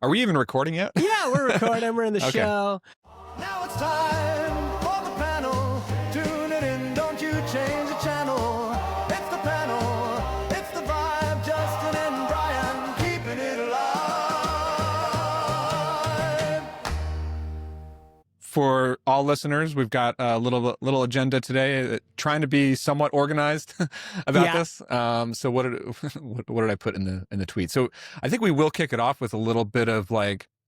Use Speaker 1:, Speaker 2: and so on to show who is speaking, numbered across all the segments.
Speaker 1: Are we even recording yet?
Speaker 2: Yeah, we're recording. We're in the
Speaker 1: Okay.
Speaker 2: show.
Speaker 3: Now it's time for the panel. Tune it in, don't you change the channel. It's the panel, it's the vibe. Justin and Brian keeping it alive.
Speaker 1: For all listeners, we've got a little agenda today, trying to be somewhat organized about this. So what did I put in the tweet? So I think we will kick it off with a little bit of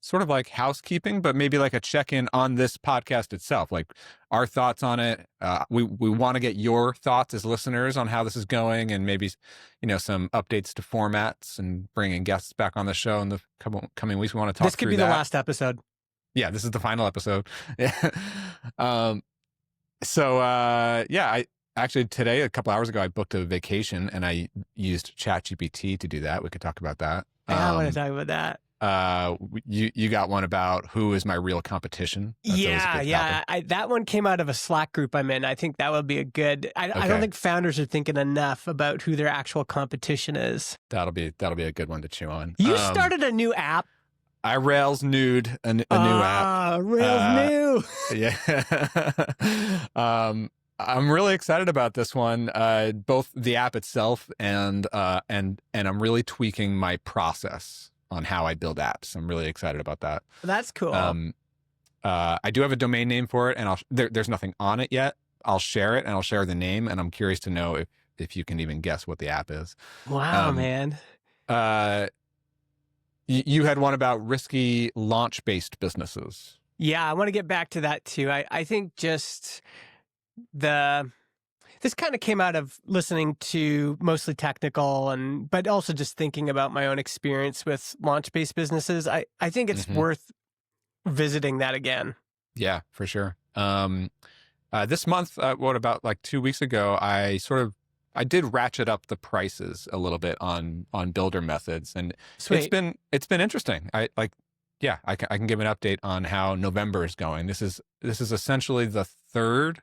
Speaker 1: sort of like housekeeping, but maybe like a check-in on this podcast itself, like our thoughts on it. We want to get your thoughts as listeners on how this is going, and maybe, some updates to formats and bringing guests back on the show in the coming weeks. We want to talk
Speaker 2: This could be the last episode.
Speaker 1: Yeah, this is the final episode. I actually today, a couple hours ago, I booked a vacation and I used ChatGPT to do that. We could talk about that.
Speaker 2: I want to talk about that.
Speaker 1: You got one about who is my real competition. That's
Speaker 2: Yeah. That one came out of a Slack group I'm in. I think that would be a good. I don't think founders are thinking enough about who their actual competition is.
Speaker 1: That'll be a good one to chew on.
Speaker 2: You started a new app.
Speaker 1: I Rails nude a new app.
Speaker 2: Rails new.
Speaker 1: Yeah. I'm really excited about this one, both the app itself and I'm really tweaking my process on how I build apps. I'm really excited about that.
Speaker 2: That's cool.
Speaker 1: I do have a domain name for it, and there's nothing on it yet. I'll share it, and I'll share the name, and I'm curious to know if you can even guess what the app is.
Speaker 2: Wow, man.
Speaker 1: You had one about risky launch-based businesses.
Speaker 2: Yeah, I want to get back to that too. I think just this kind of came out of listening to mostly technical but also just thinking about my own experience with launch-based businesses. I think it's worth visiting that again.
Speaker 1: Yeah, for sure. This month, about 2 weeks ago, I did ratchet up the prices a little bit on builder methods, and
Speaker 2: Sweet.
Speaker 1: it's been interesting. I can give an update on how November is going. This is essentially the third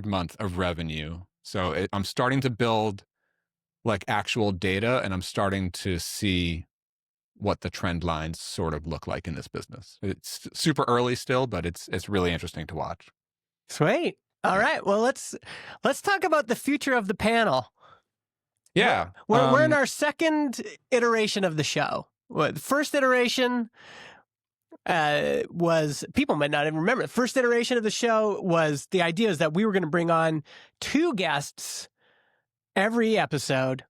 Speaker 1: month of revenue. So I'm starting to build actual data, and I'm starting to see what the trend lines sort of look like in this business. It's super early still, but it's really interesting to watch.
Speaker 2: Sweet. All right. Well, let's talk about the future of the panel.
Speaker 1: Yeah.
Speaker 2: We're in our second iteration of the show. The first iteration was, people might not even remember. The first iteration of the show was, the idea is that we were going to bring on 2 guests every episode,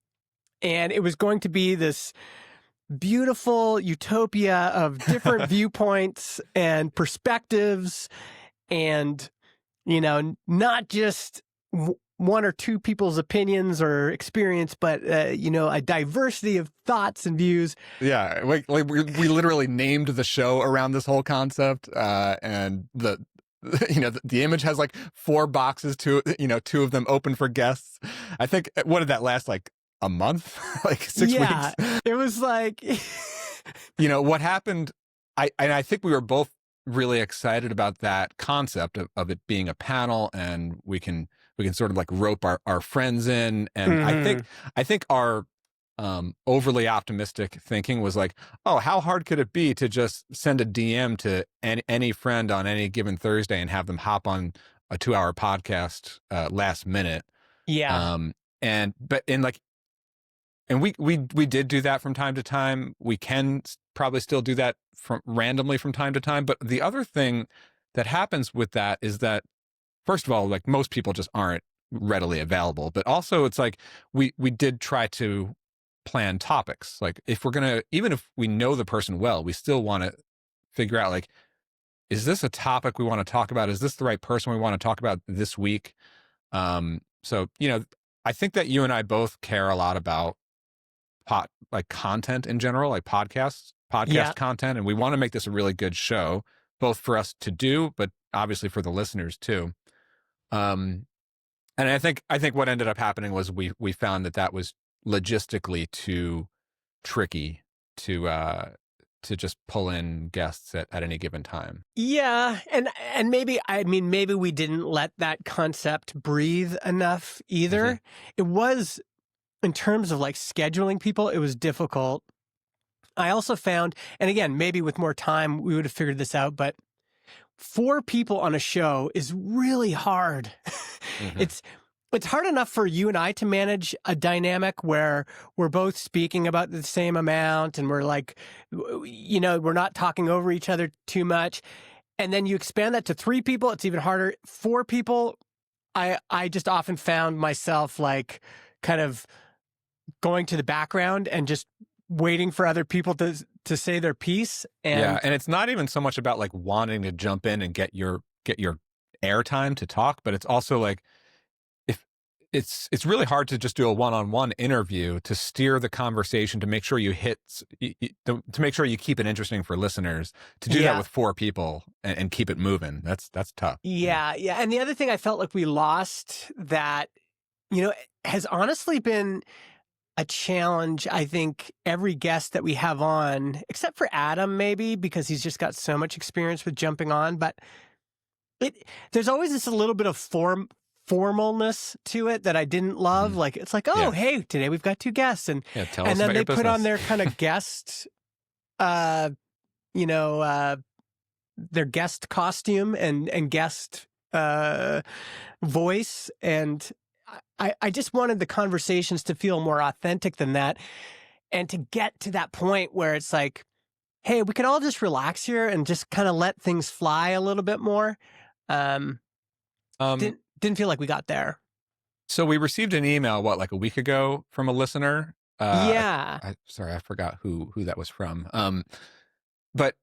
Speaker 2: and it was going to be this beautiful utopia of different viewpoints and perspectives, and not just one or two people's opinions or experience, but a diversity of thoughts and views.
Speaker 1: Yeah, we literally named the show around this whole concept, and the image has 4 boxes, 2 of them open for guests. I think, what did that last, a month? 6 weeks?
Speaker 2: Yeah, it was
Speaker 1: what happened, I think we were both really excited about that concept of it being a panel, and we can sort of rope our friends in. And I think our overly optimistic thinking was oh, how hard could it be to just send a DM to any friend on any given Thursday and have them hop on a 2-hour podcast last minute?
Speaker 2: Yeah.
Speaker 1: And we did do that from time to time. We can probably still do that randomly from time to time. But the other thing that happens with that is that, first of all, most people just aren't readily available. But also it's we did try to plan topics. If we're going to, even if we know the person well, we still want to figure out is this a topic we want to talk about? Is this the right person we want to talk about this week? So, I think that you and I both care a lot about content in general, podcast content, and we want to make this a really good show, both for us to do, but obviously for the listeners too. And I think what ended up happening was we found that was logistically too tricky to just pull in guests at any given time.
Speaker 2: Yeah, and maybe we didn't let that concept breathe enough either. It was, in terms of scheduling people, it was difficult. I also found, and again, maybe with more time, we would have figured this out, but 4 people on a show is really hard.
Speaker 1: Mhm.
Speaker 2: It's hard enough for you and I to manage a dynamic where we're both speaking about the same amount and we're like, we're not talking over each other too much. And then you expand that to 3 people, it's even harder. 4 people, I just often found myself like kind of going to the background and just waiting for other people to say their piece.
Speaker 1: And it's not even so much about like wanting to jump in and get your airtime to talk, but it's also like, if it's really hard to just do a one-on-one interview to steer the conversation, to make sure you to make sure you keep it interesting for listeners. To do that with 4 people and keep it moving, that's tough.
Speaker 2: Yeah. And the other thing I felt like we lost that, has honestly been a challenge. I think every guest that we have on, except for Adam, maybe because he's just got so much experience with jumping on, but there's always this a little bit of formalness to it that I didn't love.
Speaker 1: Mhm.
Speaker 2: Like, it's like, hey, today we've got 2 guests. And
Speaker 1: Tell us
Speaker 2: then
Speaker 1: about
Speaker 2: they
Speaker 1: your
Speaker 2: put on
Speaker 1: business.
Speaker 2: their kind of guest, their guest costume and guest voice. And I just wanted the conversations to feel more authentic than that. And to get to that point where it's like, hey, we can all just relax here and just kind of let things fly a little bit more. Didn't feel like we got there.
Speaker 1: So we received an email, like a week ago from a listener. Sorry, I forgot who that was from. But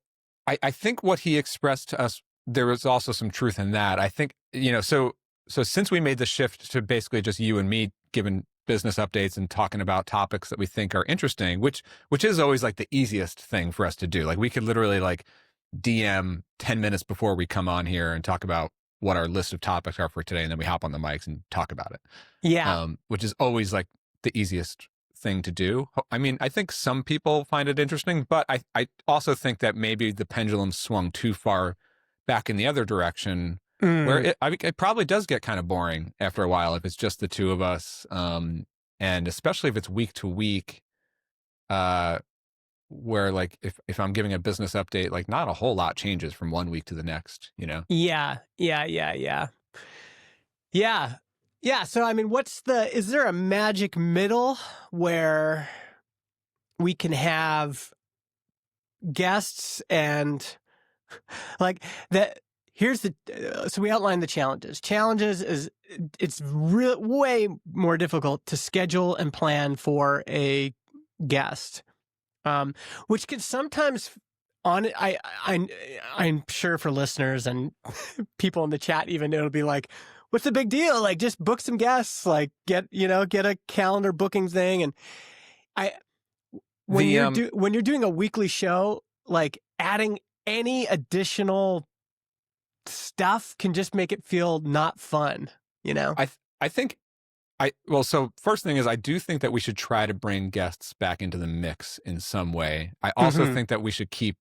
Speaker 1: I think what he expressed to us, there was also some truth in that. I think, so since we made the shift to basically just you and me giving business updates and talking about topics that we think are interesting, which is always like the easiest thing for us to do. Like we could literally like DM 10 minutes before we come on here and talk about what our list of topics are for today. And then we hop on the mics and talk about it.
Speaker 2: Yeah.
Speaker 1: Which is always like the easiest thing to do. I mean, I think some people find it interesting, but I also think that maybe the pendulum swung too far back in the other direction, where it probably does get kind of boring after a while if it's just the 2 of us. And especially if it's week to week, where like if I'm giving a business update, like not a whole lot changes from one week to the next,
Speaker 2: Yeah. So, I mean, is there a magic middle where we can have guests and like that? So we outlined the challenges. Challenges is it's way more difficult to schedule and plan for a guest, which can sometimes I'm sure for listeners and people in the chat, even it'll be like, what's the big deal? Like, just book some guests, like get a calendar booking thing. And when you're doing a weekly show, like adding any additional stuff can just make it feel not fun,
Speaker 1: I think so first thing is I do think that we should try to bring guests back into the mix in some way. I also think that we should keep,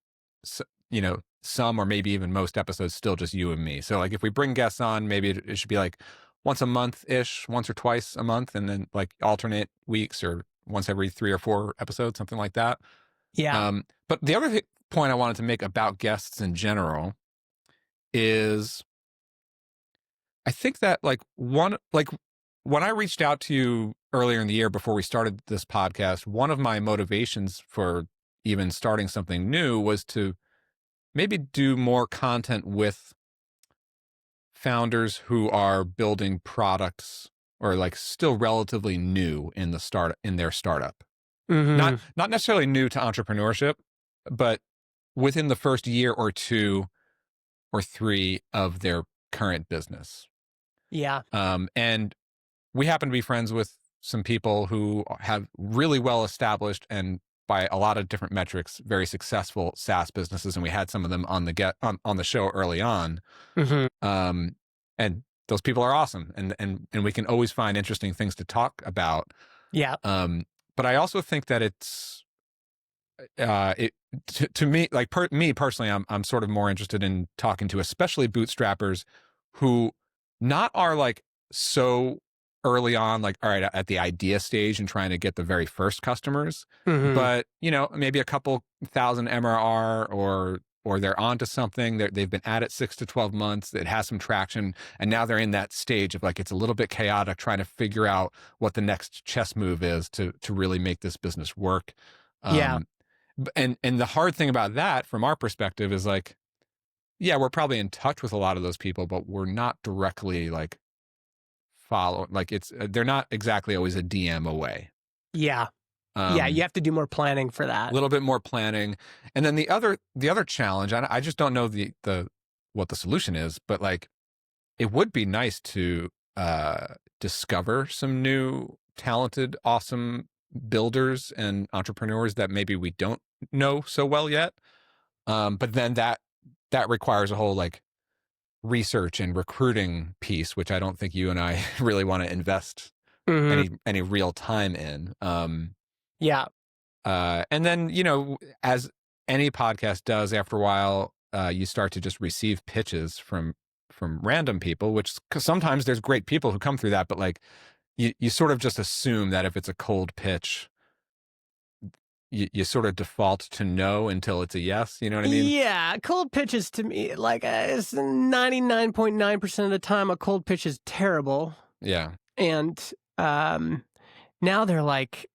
Speaker 1: some or maybe even most episodes still just you and me. So like if we bring guests on, maybe it should be like once a month-ish, once or twice a month, and then like alternate weeks or once every 3 or 4 episodes, something like that.
Speaker 2: Yeah.
Speaker 1: But the other point I wanted to make about guests in general is I think that when I reached out to you earlier in the year before we started this podcast, one of my motivations for even starting something new was to maybe do more content with founders who are building products or like still relatively new in their startup.
Speaker 2: Mm-hmm.
Speaker 1: Not necessarily new to entrepreneurship, but within the first year or 2 or 3 of their current business.
Speaker 2: Yeah.
Speaker 1: And we happen to be friends with some people who have really well established and by a lot of different metrics, very successful SaaS businesses. And we had some of them on the show early on.
Speaker 2: Mm-hmm.
Speaker 1: And those people are awesome. And we can always find interesting things to talk about.
Speaker 2: Yeah.
Speaker 1: But I also think that it's, to me, like me personally, I'm sort of more interested in talking to especially bootstrappers who not are like so early on, like, all right, at the idea stage and trying to get the very first customers.
Speaker 2: Mhm.
Speaker 1: But, maybe a couple thousand MRR or they're onto something. They've been at it 6 to 12 months. It has some traction. And now they're in that stage of like, it's a little bit chaotic trying to figure out what the next chess move is to really make this business work.
Speaker 2: Yeah.
Speaker 1: And the hard thing about that from our perspective is like, yeah, we're probably in touch with a lot of those people, but we're not directly like like they're not exactly always a DM away.
Speaker 2: Yeah. Yeah, you have to do more planning for that.
Speaker 1: A little bit more planning. And then the other challenge, I just don't know what the solution is, but like it would be nice to discover some new talented, awesome builders and entrepreneurs that maybe we don't know so well yet. But then that requires a whole like research and recruiting piece, which I don't think you and I really want to invest any real time in.
Speaker 2: Yeah.
Speaker 1: And then, as any podcast does, after a while, you start to just receive pitches from random people, which cause sometimes there's great people who come through that, but like you sort of just assume that if it's a cold pitch, you sort of default to no until it's a yes. You know what I mean?
Speaker 2: Yeah, cold pitches to me, like it's 99.9% of the time, a cold pitch is terrible.
Speaker 1: Yeah.
Speaker 2: And now they like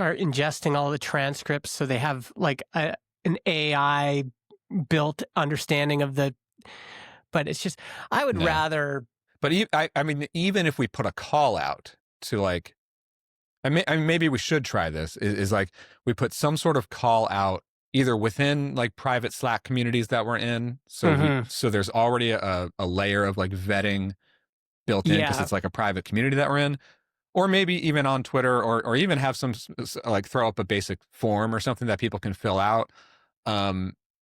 Speaker 2: are ingesting all the transcripts, so they have like an AI built understanding of the. But it's just, I would rather.
Speaker 1: But I mean, even if we put a call out to like, I mean, maybe we should try this. Is like we put some sort of call out either within like private Slack communities that we're in, so so there's already a layer of like vetting built in because it's like a private community that we're in, or maybe even on Twitter, or even have some like throw up a basic form or something that people can fill out.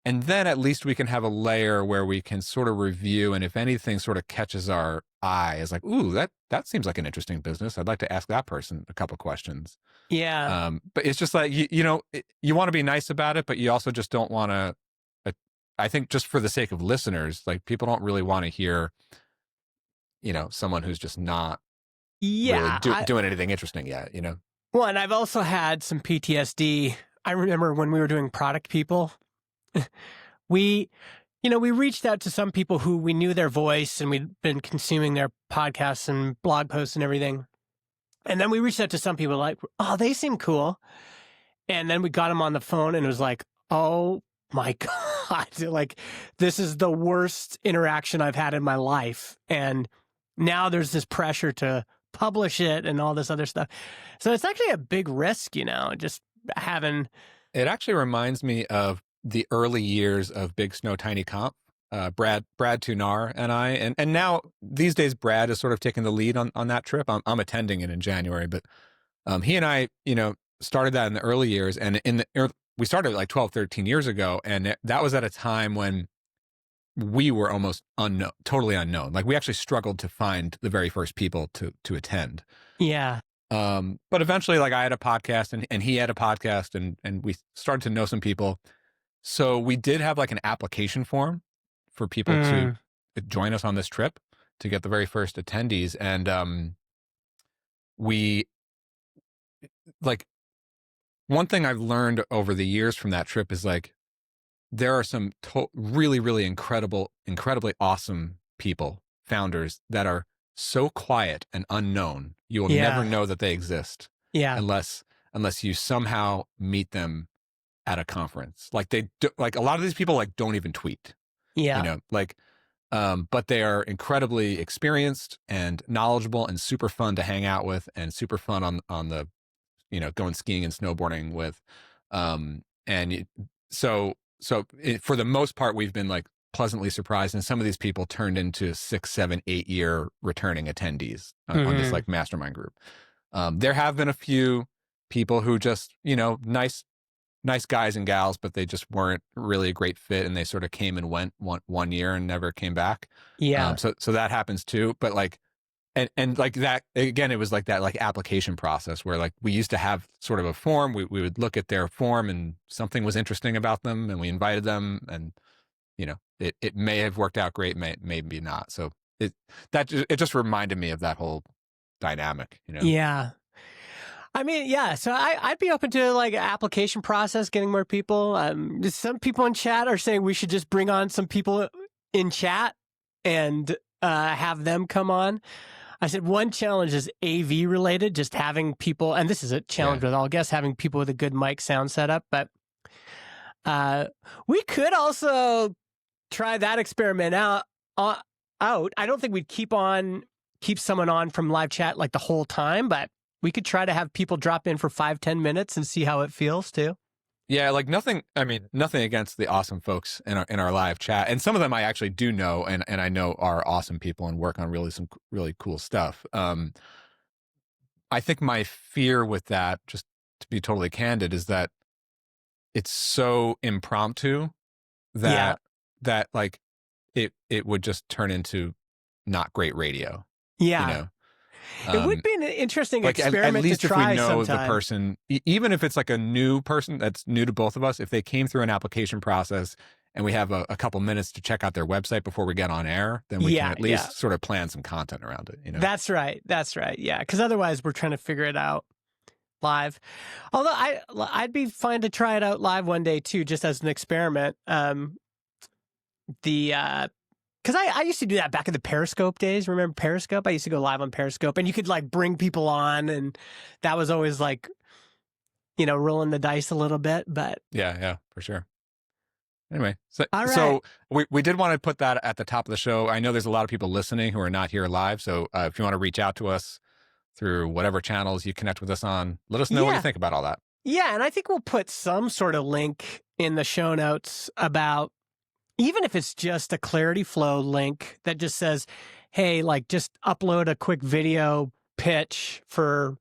Speaker 1: And then at least we can have a layer where we can sort of review, and if anything sort of catches our eye as like, ooh, that seems like an interesting business. I'd like to ask that person a couple questions.
Speaker 2: Yeah.
Speaker 1: But it's just like, you want to be nice about it, but you also just don't want to, I think just for the sake of listeners, like people don't really want to hear, someone who's just not really doing anything interesting yet,
Speaker 2: Well, and I've also had some PTSD. I remember when we were doing Product People, we reached out to some people who we knew their voice and we'd been consuming their podcasts and blog posts and everything. And then we reached out to some people like, oh, they seem cool. And then we got them on the phone and it was like, oh my God, like this is the worst interaction I've had in my life. And now there's this pressure to publish it and all this other stuff. So it's actually a big risk, just having.
Speaker 1: It actually reminds me of the early years of Big Snow Tiny Comp. Brad Tunar and I, and now these days Brad is sort of taking the lead on that trip. I'm attending it in January, but he and I, started that in the early years, and we started like 12, 13 years ago, and that was at a time when we were almost unknown, totally unknown. Like we actually struggled to find the very first people to attend.
Speaker 2: Yeah.
Speaker 1: But eventually, like I had a podcast and he had a podcast, and we started to know some people. So we did have like an application form for people to join us on this trip to get the very first attendees. And we, like, one thing I've learned over the years from that trip is like, there are some really, really incredibly awesome people, founders that are so quiet and unknown. You will never know that they exist.
Speaker 2: Yeah.
Speaker 1: Unless you somehow meet them at a conference. Like like a lot of these people like don't even tweet.
Speaker 2: Yeah.
Speaker 1: But they are incredibly experienced and knowledgeable and super fun to hang out with and super fun on the, going skiing and snowboarding with. For the most part, we've been like pleasantly surprised. And some of these people turned into 6, 7, 8 year returning attendees on this like mastermind group. There have been a few people who just, nice guys and gals, but they just weren't really a great fit, and they sort of came and went one year and never came back.
Speaker 2: Yeah.
Speaker 1: So that happens too. But like, and like that, again, it was like that like application process where like we used to have sort of a form. We would look at their form and something was interesting about them and we invited them, and it may have worked out great, maybe not. So it just reminded me of that whole dynamic, you know?
Speaker 2: Yeah. I mean, yeah. So I'd be open to like application process, getting more people. Some people in chat are saying we should just bring on some people in chat and have them come on. I said one challenge is AV related, just having people, and this is a challenge with all guests, having people with a good mic sound setup. But we could also try that experiment out. I don't think we'd keep someone on from live chat like the whole time, but we could try to have people drop in for 5-10 minutes and see how it feels too.
Speaker 1: Yeah, like nothing against the awesome folks in our live chat. And some of them I actually do know and I know are awesome people and work on some really cool stuff. I think my fear with that, just to be totally candid, is that it's so impromptu that like it would just turn into not great radio.
Speaker 2: Yeah.
Speaker 1: You know?
Speaker 2: It would be an interesting
Speaker 1: like
Speaker 2: experiment
Speaker 1: at least
Speaker 2: to
Speaker 1: if
Speaker 2: try
Speaker 1: we know
Speaker 2: sometime.
Speaker 1: the person, even if it's like a new person that's new to both of us, if they came through an application process and we have a couple minutes to check out their website before we get on air, then we can at least sort of plan some content around it. You know,
Speaker 2: that's right. Yeah, because otherwise we're trying to figure it out live. Although I'd be fine to try it out live one day too, just as an experiment. Because I used to do that back in the Periscope days. Remember Periscope? I used to go live on Periscope, and you could like bring people on, and that was always like, you know, rolling the dice a little bit. But
Speaker 1: yeah, for sure. Anyway, so,
Speaker 2: all right.
Speaker 1: So we did want to put that at the top of the show. I know there's a lot of people listening who are not here live, so if you want to reach out to us through whatever channels you connect with us on, let us know what you think about all that.
Speaker 2: Yeah, and I think we'll put some sort of link in the show notes about, even if it's just a Clarity Flow link that just says, hey, like just upload a quick video pitch for,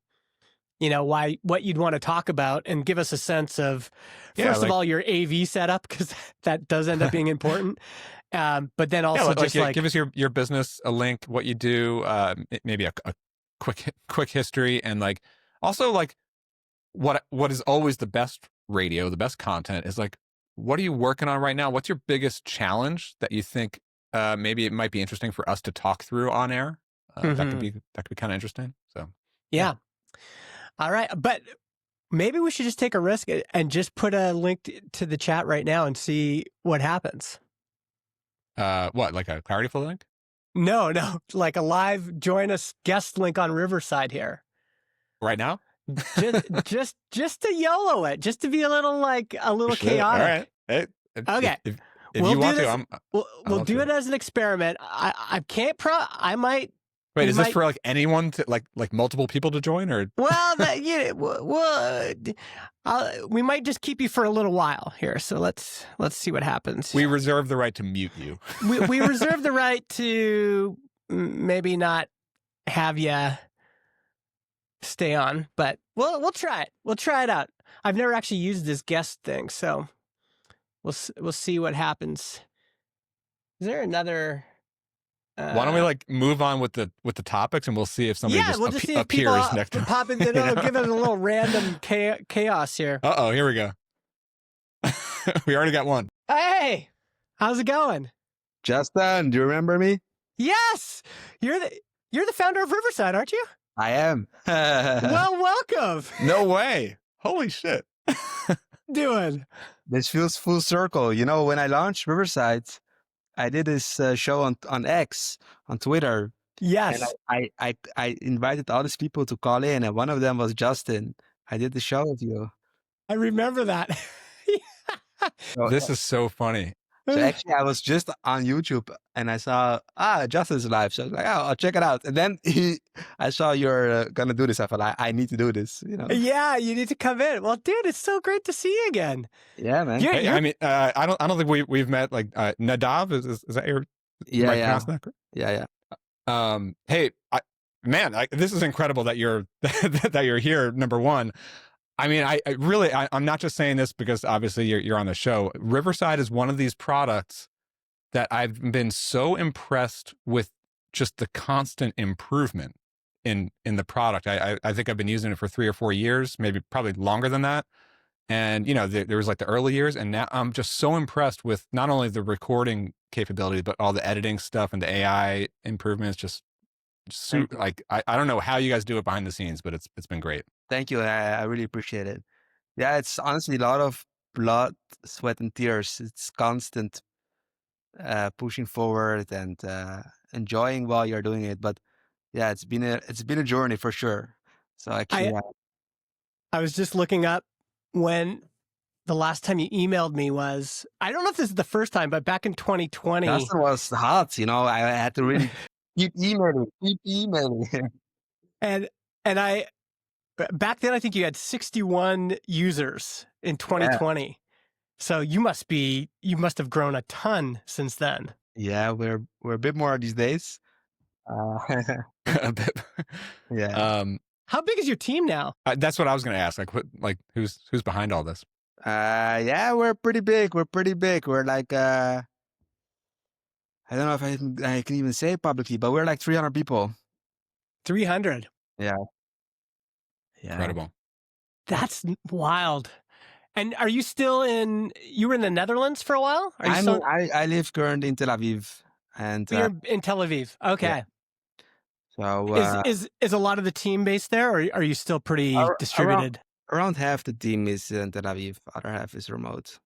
Speaker 2: you know, what you'd want to talk about, and give us a sense of, first of all, your AV setup, because that does end up being important. But then also
Speaker 1: give us your business, a link, what you do, maybe a quick history, and like also like what is always the best radio, the best content is like, what are you working on right now? What's your biggest challenge that you think maybe it might be interesting for us to talk through on air? That could be kind of interesting. So
Speaker 2: yeah. All right, but maybe we should just take a risk and just put a link to the chat right now and see what happens.
Speaker 1: What, like a Clarity Flow link?
Speaker 2: No, like a live join us guest link on Riverside here
Speaker 1: right now.
Speaker 2: just to YOLO it, just to be a little chaotic.
Speaker 1: All right. Hey,
Speaker 2: okay.
Speaker 1: If you want to,
Speaker 2: we'll do it as an experiment. I can't I might.
Speaker 1: Wait, is this for like anyone to like multiple people to join, or?
Speaker 2: Well, we might just keep you for a little while here. So let's see what happens.
Speaker 1: We reserve the right to mute you.
Speaker 2: we reserve the right to maybe not have you stay on, but we'll try it. We'll try it out. I've never actually used this guest thing, so we'll see what happens. Is there another?
Speaker 1: Why don't we like move on with the topics, and we'll see if somebody appears next time.
Speaker 2: Pop in, give it a little random chaos here.
Speaker 1: Here we go. We already got one.
Speaker 2: Hey, how's it going?
Speaker 4: Justin, do you remember me?
Speaker 2: Yes, you're the founder of Riverside, aren't you?
Speaker 4: I am.
Speaker 2: Well, welcome.
Speaker 1: No way. Holy shit.
Speaker 2: Doing.
Speaker 4: This feels full circle. You know, when I launched Riverside, I did this show on X, on Twitter.
Speaker 2: Yes.
Speaker 4: And I invited all these people to call in, and one of them was Justin. I did the show with you.
Speaker 2: I remember that.
Speaker 4: So,
Speaker 1: this is so funny.
Speaker 4: So actually, I was just on YouTube and I saw, Justin's live. So I was like, I'll check it out. And then I saw you're going to do this. I thought, I need to do this, you know?
Speaker 2: Yeah, you need to come in. Well, dude, it's so great to see you again.
Speaker 4: Yeah, man.
Speaker 1: Hey, I mean, I don't think we've met, like, Nadav, is that your...
Speaker 4: Yeah.
Speaker 1: Hey, this is incredible that you're that you're here, number one. I mean, I'm not just saying this because obviously you're on the show. Riverside is one of these products that I've been so impressed with, just the constant improvement in the product. I think I've been using it for 3 or 4 years, probably longer than that. And, you know, there was like the early years, and now I'm just so impressed with not only the recording capability, but all the editing stuff and the AI improvements. Just
Speaker 4: Thank you.
Speaker 1: like, I don't know how you guys do it behind the scenes, but it's been great.
Speaker 4: Thank you. I really appreciate it. Yeah, it's honestly a lot of blood, sweat, and tears. It's constant pushing forward and enjoying while you're doing it. But yeah, it's been a journey for sure. So actually,
Speaker 2: I was just looking up when the last time you emailed me was, I don't know if this is the first time, but back in 2020.
Speaker 4: Justin was hot. You know, I had to really keep emailing.
Speaker 2: And I back then I think you had 61 users in 2020. So you must have grown a ton since then.
Speaker 4: Yeah, we're a bit more these days.
Speaker 1: A bit.
Speaker 4: Yeah.
Speaker 2: How big is your team now?
Speaker 1: That's what I was going to ask. Like who's behind all this?
Speaker 4: Yeah, we're pretty big. We're like, I don't know if I can even say it publicly, but we're like 300 people.
Speaker 2: 300.
Speaker 4: Yeah.
Speaker 1: Incredible.
Speaker 2: That's wild. And are you still you were in the Netherlands for a while?
Speaker 4: I live currently in Tel Aviv, and
Speaker 2: you're in Tel Aviv. Okay.
Speaker 4: So
Speaker 2: is a lot of the team based there, or are you still pretty distributed?
Speaker 4: Around half the team is in Tel Aviv, other half is remote.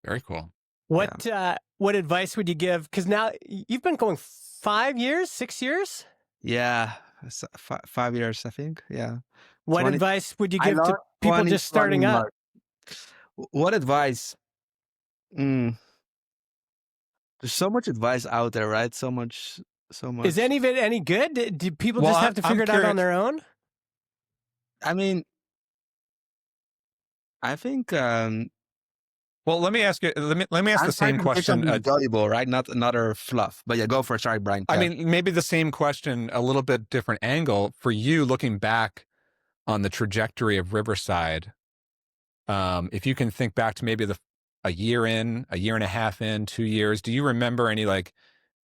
Speaker 1: Very cool.
Speaker 2: What advice would you give? Because now you've been going 5 years, 6 years?
Speaker 4: Yeah, 5 years, I think. Yeah.
Speaker 2: What advice would you give to people just starting up?
Speaker 4: What advice? There's so much advice out there, right? So much.
Speaker 2: Is any of it any good? Do people just have to figure it out on their own?
Speaker 4: I mean, I think.
Speaker 1: Well, let me ask you. Let me ask the same question.
Speaker 4: Valuable, right? Not another fluff. But yeah, go for it. Sorry, Brian.
Speaker 1: I mean, maybe the same question, a little bit different angle for you, looking back on the trajectory of Riverside. If you can think back to maybe a year and a half in, 2 years, do you remember any like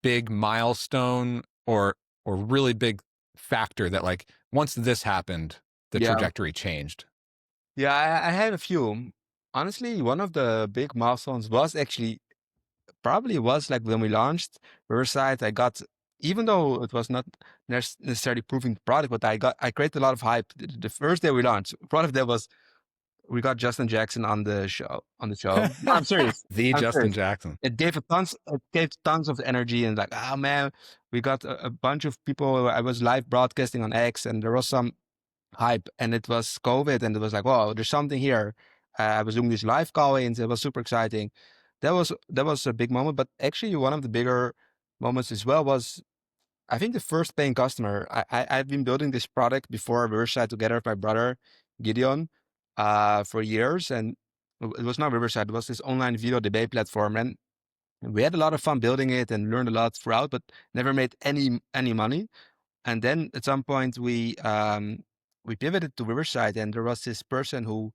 Speaker 1: big milestone or really big factor that like once this happened, the trajectory changed?
Speaker 4: Yeah, I have a few. Honestly, one of the big milestones was probably like when we launched Riverside. Even though it was not necessarily proving the product, but I created a lot of hype. The first day we launched, part of that was we got Justin Jackson on the show. No, I'm serious.
Speaker 1: Justin Jackson.
Speaker 4: It gave tons of energy, and like, oh man, we got a bunch of people. I was live broadcasting on X, and there was some hype, and it was COVID, and it was like, wow, there's something here. I was doing these live call-ins. It was super exciting. That was a big moment. But actually, one of the bigger moments as well was, I think, the first paying customer. I've been building this product before Riverside together with my brother Gideon for years, and it was not Riverside. It was this online video debate platform, and we had a lot of fun building it and learned a lot throughout, but never made any money. And then at some point we pivoted to Riverside, and there was this person who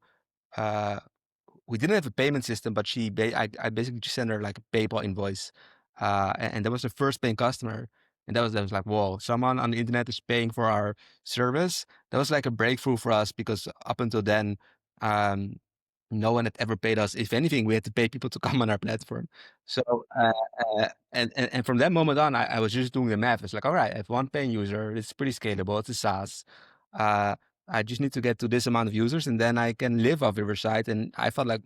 Speaker 4: we didn't have a payment system, but I basically just sent her like a PayPal invoice, and that was the first paying customer, and that was like, whoa, someone on the internet is paying for our service. That was like a breakthrough for us, because up until then, no one had ever paid us. If anything, we had to pay people to come on our platform. So and from that moment on, I was just doing the math. It's like, all right, I have one paying user. It's pretty scalable. It's a SaaS. I just need to get to this amount of users, and then I can live off Riverside. And I felt like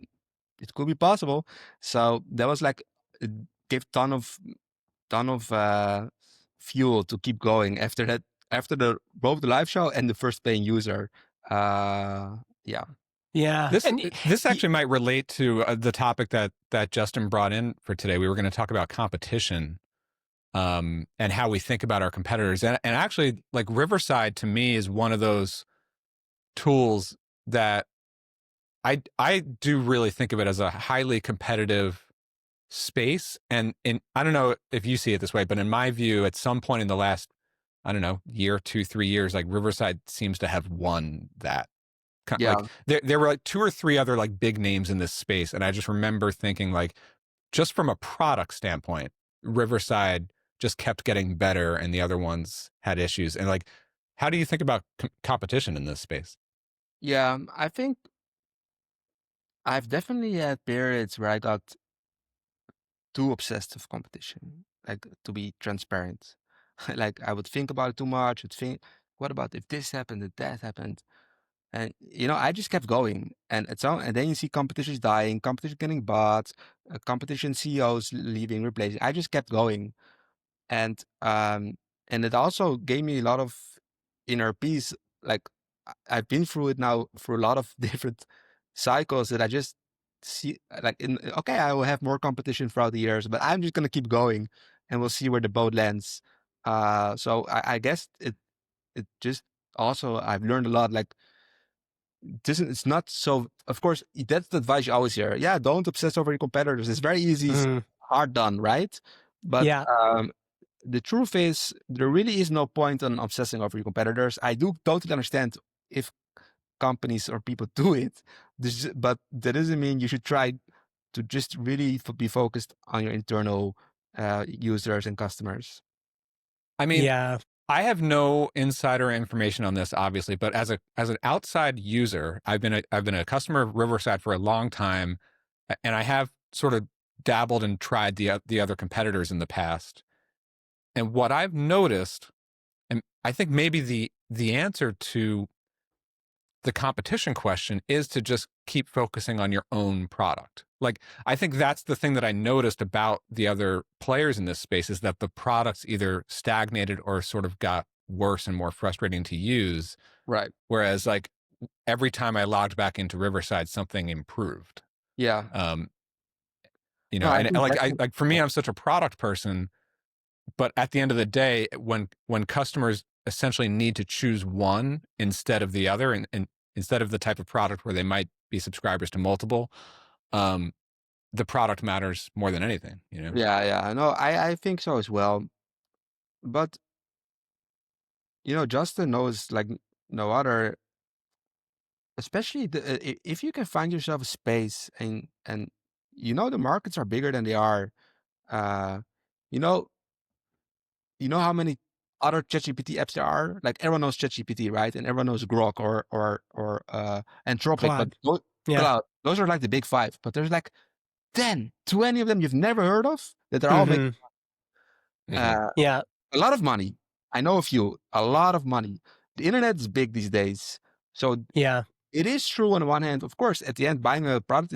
Speaker 4: it could be possible. So that was like, it gave ton of fuel to keep going after that. After both the live show and the first paying user. Yeah.
Speaker 2: Yeah.
Speaker 1: This actually might relate to the topic that Justin brought in for today. We were going to talk about competition, and how we think about our competitors. And actually, like, Riverside to me is one of those tools that I do really think of it as a highly competitive space. And I don't know if you see it this way, but in my view, at some point in the last, I don't know, year, 2, 3 years, like, Riverside seems to have won that.
Speaker 4: Yeah.
Speaker 1: Like, there were like 2 or 3 other like big names in this space. And I just remember thinking, like, just from a product standpoint, Riverside just kept getting better and the other ones had issues. And like, how do you think about competition in this space?
Speaker 4: Yeah, I think I've definitely had periods where I got too obsessed with competition, like to be transparent. Like I would think about it too much, would think, what about if this happened, if that happened? And I just kept going. And and then you see competitions dying, competition getting bought, competition CEOs leaving, replacing. I just kept going. And and it also gave me a lot of inner peace. Like I've been through it now for a lot of different cycles that I just see like okay, I will have more competition throughout the years, but I'm just gonna keep going and we'll see where the boat lands. So I guess it just also I've learned a lot. Like it's not so, of course, that's the advice you always hear. Yeah, don't obsess over your competitors. It's very easy,
Speaker 2: Mhm.
Speaker 4: hard done, right? But
Speaker 2: Yeah.
Speaker 4: the truth is, there really is no point on obsessing over your competitors. I do totally understand if companies or people do it, but that doesn't mean you should try to just really be focused on your internal users and customers.
Speaker 1: I mean,
Speaker 2: Yeah.
Speaker 1: I have no insider information on this, obviously, but as an outside user, I've been a customer of Riverside for a long time, and I have sort of dabbled and tried the other competitors in the past. And what I've noticed, and I think maybe the answer to the competition question is to just keep focusing on your own product. Like, I think that's the thing that I noticed about the other players in this space is that the products either stagnated or sort of got worse and more frustrating to use.
Speaker 4: Right.
Speaker 1: Whereas, like, every time I logged back into Riverside, something improved.
Speaker 4: Yeah.
Speaker 1: Um,
Speaker 4: No, I
Speaker 1: and
Speaker 4: think that's
Speaker 1: like for me, I'm such a product person, but at the end of the day, when customers essentially need to choose one instead of the other, and instead of the type of product where they might be subscribers to multiple, um, the product matters more than anything.
Speaker 4: yeah. No, I think so as well. But Justin knows like no other, especially if you can find yourself a space and the markets are bigger than they are. Uh, you know, you know how many other ChatGPT apps there are? Like everyone knows ChatGPT, right? And everyone knows Grok or Anthropic, but
Speaker 2: Claude. Yeah.
Speaker 4: Cloud. Those are like the big five. But there's like 10, 20 of them you've never heard of that are all making
Speaker 2: Hmm.
Speaker 1: Mhm.
Speaker 4: uh,
Speaker 2: Yeah.
Speaker 4: a lot of money. I know a few, a lot of money. The internet is big these days. So
Speaker 2: Yeah.
Speaker 4: it is true on the one hand, of course, at the end, buying a product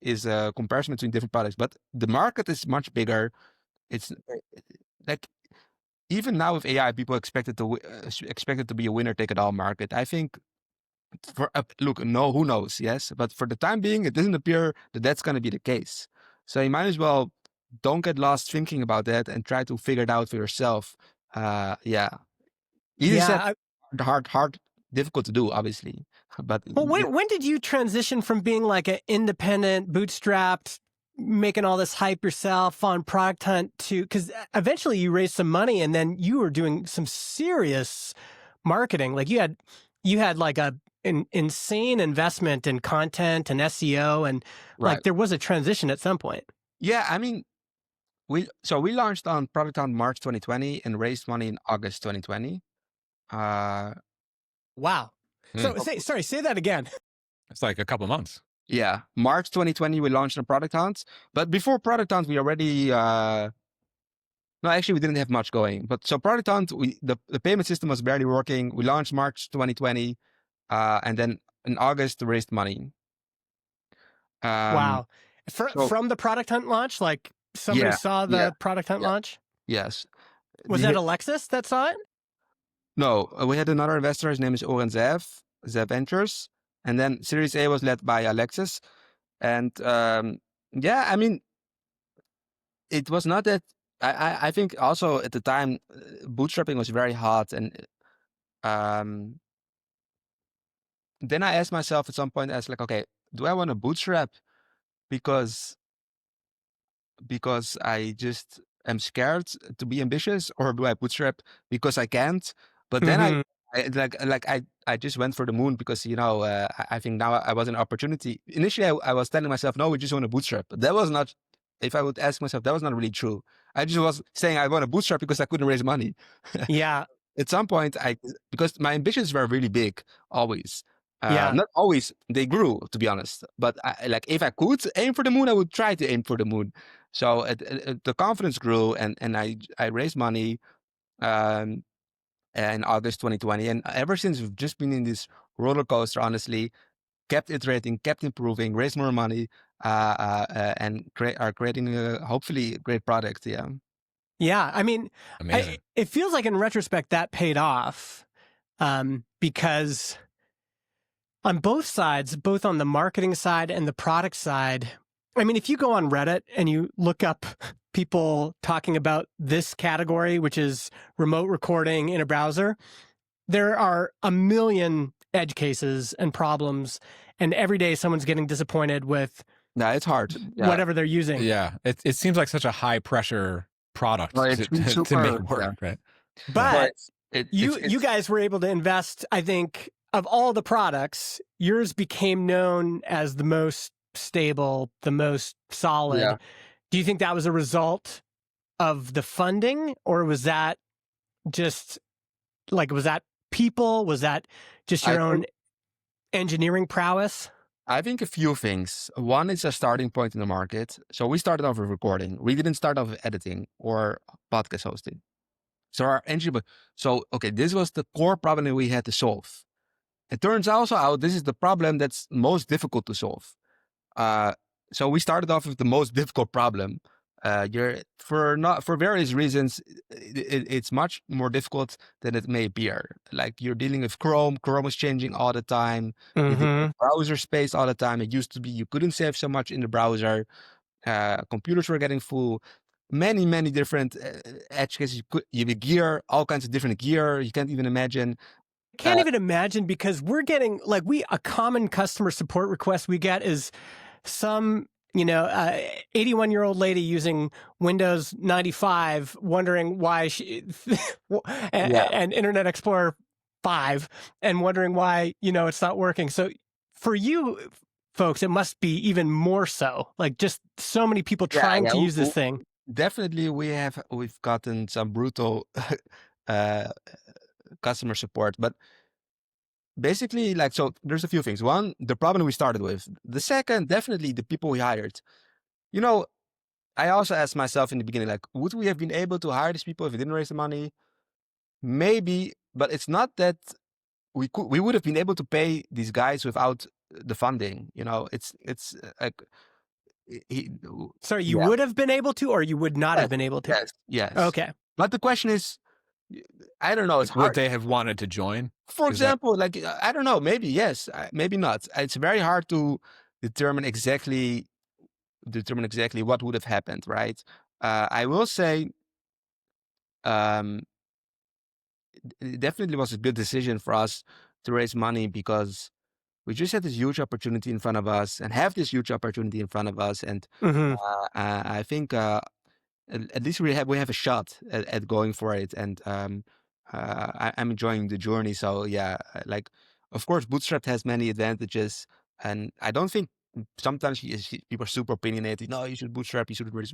Speaker 4: is a comparison between different products, but the market is much bigger. It's like even now with AI, people expect it to be a winner take it all market. I think look, no, who knows? Yes, but for the time being, it doesn't appear that that's going to be the case. So you might as well don't get lost thinking about that and try to figure it out for yourself. Yeah, easy said,
Speaker 2: Yeah.
Speaker 4: hard, difficult to do, obviously. But
Speaker 2: Well,
Speaker 4: yeah,
Speaker 2: when did you transition from being like an independent, bootstrapped, making all this hype yourself on Product Hunt to, because eventually you raised some money and then you were doing some serious marketing. Like you had like an insane investment in content and SEO, and
Speaker 4: right.
Speaker 2: like there was a transition at some point.
Speaker 4: Yeah, I mean, we launched on Product Hunt March 2020 and raised money in August 2020.
Speaker 2: Wow.
Speaker 1: Hmm.
Speaker 2: So say that again.
Speaker 1: It's like a couple months.
Speaker 4: Yeah, March 2020 we launched on Product Hunt, but before Product Hunt we already no, actually we didn't have much going. But so Product Hunt, the payment system was barely working. We launched March 2020, and then in August we raised money.
Speaker 2: Wow.
Speaker 4: So
Speaker 2: From the Product Hunt launch, like somebody
Speaker 4: yeah,
Speaker 2: saw
Speaker 4: yeah,
Speaker 2: the Product Hunt
Speaker 4: yeah,
Speaker 2: launch?
Speaker 4: yes.
Speaker 2: Was that Alexis that saw it?
Speaker 4: No, we had another investor. His name is Oren Zev Ventures, and then Series A was led by Alexis. And yeah, I mean, it was not that. I think also at the time, bootstrapping was very hot, and um, then I asked myself at some point, I was like, okay, do I want to bootstrap because I just am scared to be ambitious, or do I bootstrap because I can't? But then
Speaker 2: Mm-hmm.
Speaker 4: I just went for the moon because I think now I was an opportunity. Initially, I was telling myself, no, we just want to bootstrap. But that was not. If I would ask myself, that was not really true. I just was saying I want to bootstrap because I couldn't raise money.
Speaker 2: Yeah.
Speaker 4: At some point, because my ambitions were really big always.
Speaker 2: Yeah.
Speaker 4: Not always they grew, to be honest. But like if I could aim for the moon, I would try to aim for the moon. So the confidence grew, and I raised money um, in August 2020, and ever since we've just been in this roller coaster. Honestly, kept iterating, kept improving, raised more money, and are creating hopefully a great product. Yeah.
Speaker 2: Yeah. I mean,
Speaker 1: Amazing.
Speaker 2: it feels like in retrospect that paid off because on both sides, both on the marketing side and the product side, I mean, if you go on Reddit and you look up people talking about this category, which is remote recording in a browser, there are a million edge cases and problems. And every day someone's getting disappointed with
Speaker 4: Yeah, it's hard. Yeah.
Speaker 2: whatever they're using.
Speaker 1: Yeah, it seems like such a high pressure product
Speaker 4: Well, it's been
Speaker 1: to make
Speaker 4: super-
Speaker 1: work, right?
Speaker 2: But
Speaker 4: It's-
Speaker 2: you guys were able to invest, I think, of all the products, yours became known as the most stable, the most solid.
Speaker 4: Yeah.
Speaker 2: Do you think that was a result of the funding, or was that just like, was that people? Was that just your
Speaker 4: I
Speaker 2: own engineering prowess?
Speaker 4: I think a few things. One is a starting point in the market. So we started off with recording. We didn't start off with editing or podcast hosting. So our engine, okay, this was the core problem that we had to solve. It turns also out this is the problem that's most difficult to solve. So we started off with the most difficult problem. For various reasons, it's much more difficult than it may appear. Like you're dealing with Chrome. Chrome is changing all the time. You deal with browser space all the time. It used to be you couldn't save so much in the browser. Computers were getting full. Many different edge cases. You have gear, all kinds of different gear. You can't even imagine.
Speaker 2: I can't even imagine, because we're getting a common customer support request we get is some 81-year-old lady using Windows 95 wondering why and Internet Explorer 5 and wondering why it's not working. So for you folks, it must be even more so, like just so many people trying to use this thing.
Speaker 4: Definitely we've gotten some brutal customer support, but basically, so there's a few things. One, the problem we started with. The second, definitely the people we hired. I also asked myself in the beginning, would we have been able to hire these people if we didn't raise the money? Maybe, but it's not that we would have been able to pay these guys without the funding. It's like
Speaker 2: Sorry, you would have been able to, or you would not have been able to?
Speaker 4: Yes.
Speaker 2: Okay.
Speaker 4: But the question is, I don't know. It's hard.
Speaker 1: Would they have wanted to join?
Speaker 4: For example, I don't know, maybe yes, maybe not. It's very hard to determine exactly what would have happened, right? I will say, it definitely was a good decision for us to raise money, because we just had this huge opportunity in front of us, and have this huge opportunity in front of us, and I think at least we have a shot at going for it, and I'm enjoying the journey. So yeah, of course, Bootstrap has many advantages, and I don't think sometimes people are super opinionated. No, you should bootstrap. You should do this.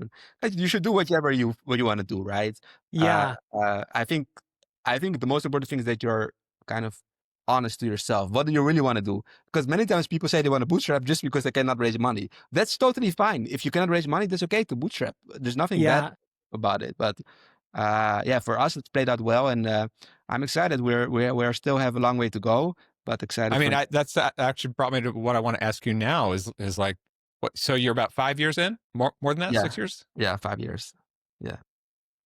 Speaker 4: You should do whatever you want to do, right?
Speaker 2: Yeah.
Speaker 4: I think the most important thing is that you're kind of honest to yourself. What do you really want to do? Because many times people say they want to bootstrap just because they cannot raise money. That's totally fine. If you cannot raise money, that's okay to bootstrap. There's nothing bad about it. But for us, it's played out well, and I'm excited. We're still have a long way to go, but excited.
Speaker 1: I mean, that's actually brought me to what I want to ask you now. Is like, what? So you're about 5 years in, more than that, 6 years?
Speaker 4: Yeah, 5 years. Yeah.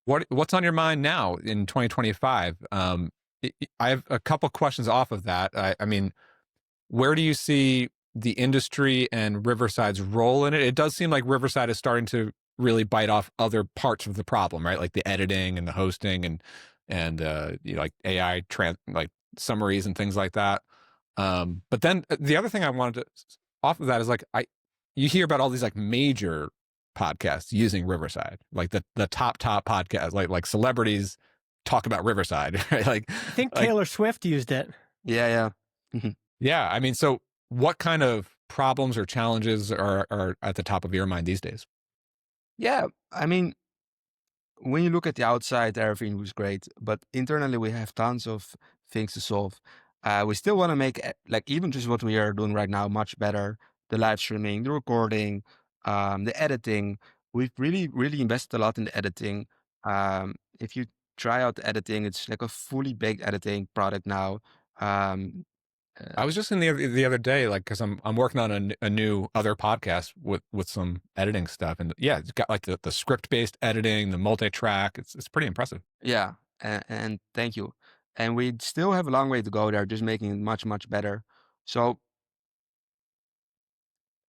Speaker 1: What's on your mind now in 2025? I have a couple questions off of that. I mean, where do you see the industry and Riverside's role in it? It does seem like Riverside is starting to really bite off other parts of the problem, right? Like the editing and the hosting and like AI like summaries and things like that. But then the other thing I wanted to off of that is you hear about all these like major podcasts using Riverside, like the top podcast, like celebrities talk about Riverside, right? I
Speaker 2: think Taylor Swift used it.
Speaker 4: Yeah.
Speaker 1: Yeah. I mean, so what kind of problems or challenges are at the top of your mind these days?
Speaker 4: Yeah. I mean, when you look at the outside, everything was great, but internally we have tons of things to solve. We still want to make like even just what we are doing right now much better. The live streaming, the recording, the editing. We've really invested a lot in the editing. If you try out the editing, it's like a fully baked editing product now. Um,
Speaker 1: I was just in the other day, like, because I'm working on a new other podcast with some editing stuff, and yeah, it's got like the script based editing, the multi track. It's pretty impressive.
Speaker 4: yeah, and thank you. And we still have a long way to go there, just making it much better. So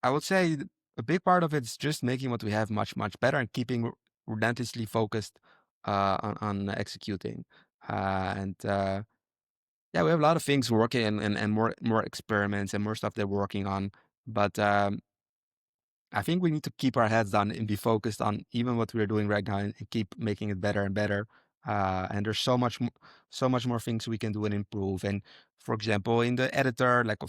Speaker 4: I would say a big part of it is just making what we have much better and keeping relentlessly focused on executing. And yeah, we have a lot of things working and more experiments and more stuff that we're working on. But I think we need to keep our heads down and be focused on even what we're doing right now and keep making it better and better. And there's so much more things we can do and improve. And for example, in the editor, like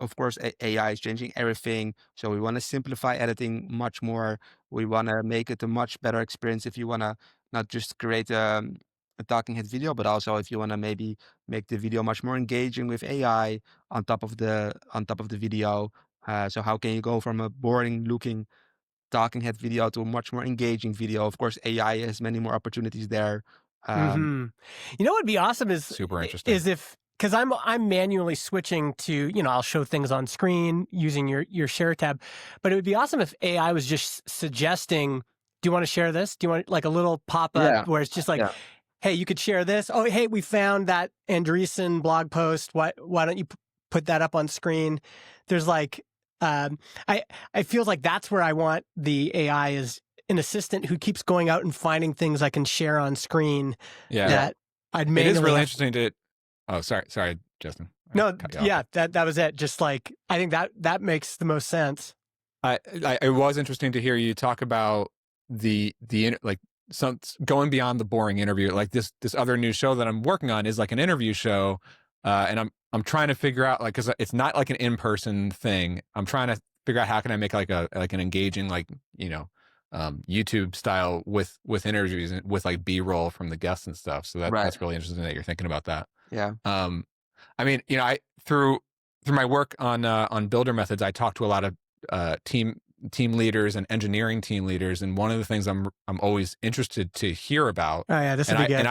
Speaker 4: of course AI is changing everything. So we want to simplify editing much more. We want to make it a much better experience if you want to not just create a talking head video, but also if you want to maybe make the video much more engaging with AI on top of the video. So how can you go from a boring looking talking head video to a much more engaging video? Of course, AI has many more opportunities there.
Speaker 2: You know what would be awesome
Speaker 1: Super interesting.
Speaker 2: is if, because I'm manually switching to, I'll show things on screen using your share tab, but it would be awesome if AI was just suggesting, do you want to share this? Do you want like a little pop up
Speaker 4: Yeah,
Speaker 2: where it's just like,
Speaker 4: yeah.
Speaker 2: hey, you could share this. Oh, hey, we found that Andreessen blog post. Why don't you put that up on screen? There's like, I feels like that's where I want the AI is an assistant who keeps going out and finding things I can share on screen.
Speaker 1: Yeah,
Speaker 2: that I'd
Speaker 1: it
Speaker 2: manually
Speaker 1: is really
Speaker 2: have-
Speaker 1: interesting to. Oh, sorry, Justin. I
Speaker 2: No,
Speaker 1: cut you off.
Speaker 2: yeah, that was it. Just like I think that makes the most sense.
Speaker 1: It was interesting to hear you talk about like some going beyond the boring interview. Like this other new show that I'm working on is like an interview show, and I'm trying to figure out like because it's not like an in-person thing. I'm trying to figure out how can I make like an engaging like YouTube style with interviews and with like B-roll from the guests and stuff. So
Speaker 4: Right.
Speaker 1: that's really interesting that you're thinking about that.
Speaker 4: Yeah.
Speaker 1: I mean, I through my work on builder methods, I talk to a lot of team leaders and engineering team leaders, and one of the things I'm always interested to hear about.
Speaker 2: Oh yeah, this would be good.
Speaker 1: And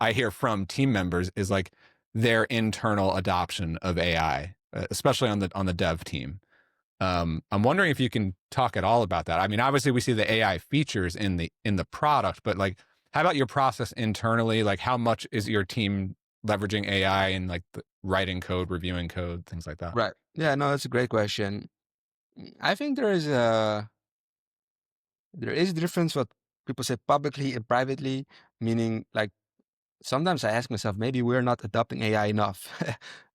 Speaker 1: I hear from team members is like their internal adoption of AI, especially on the dev team. I'm wondering if you can talk at all about that. I mean, obviously we see the AI features in the product, but like, how about your process internally? Like, how much is your team leveraging AI and like writing code, reviewing code, things like that?
Speaker 4: Right. Yeah. No, that's a great question. I think there is a difference what people say publicly and privately. Meaning, like sometimes I ask myself, maybe we're not adopting AI enough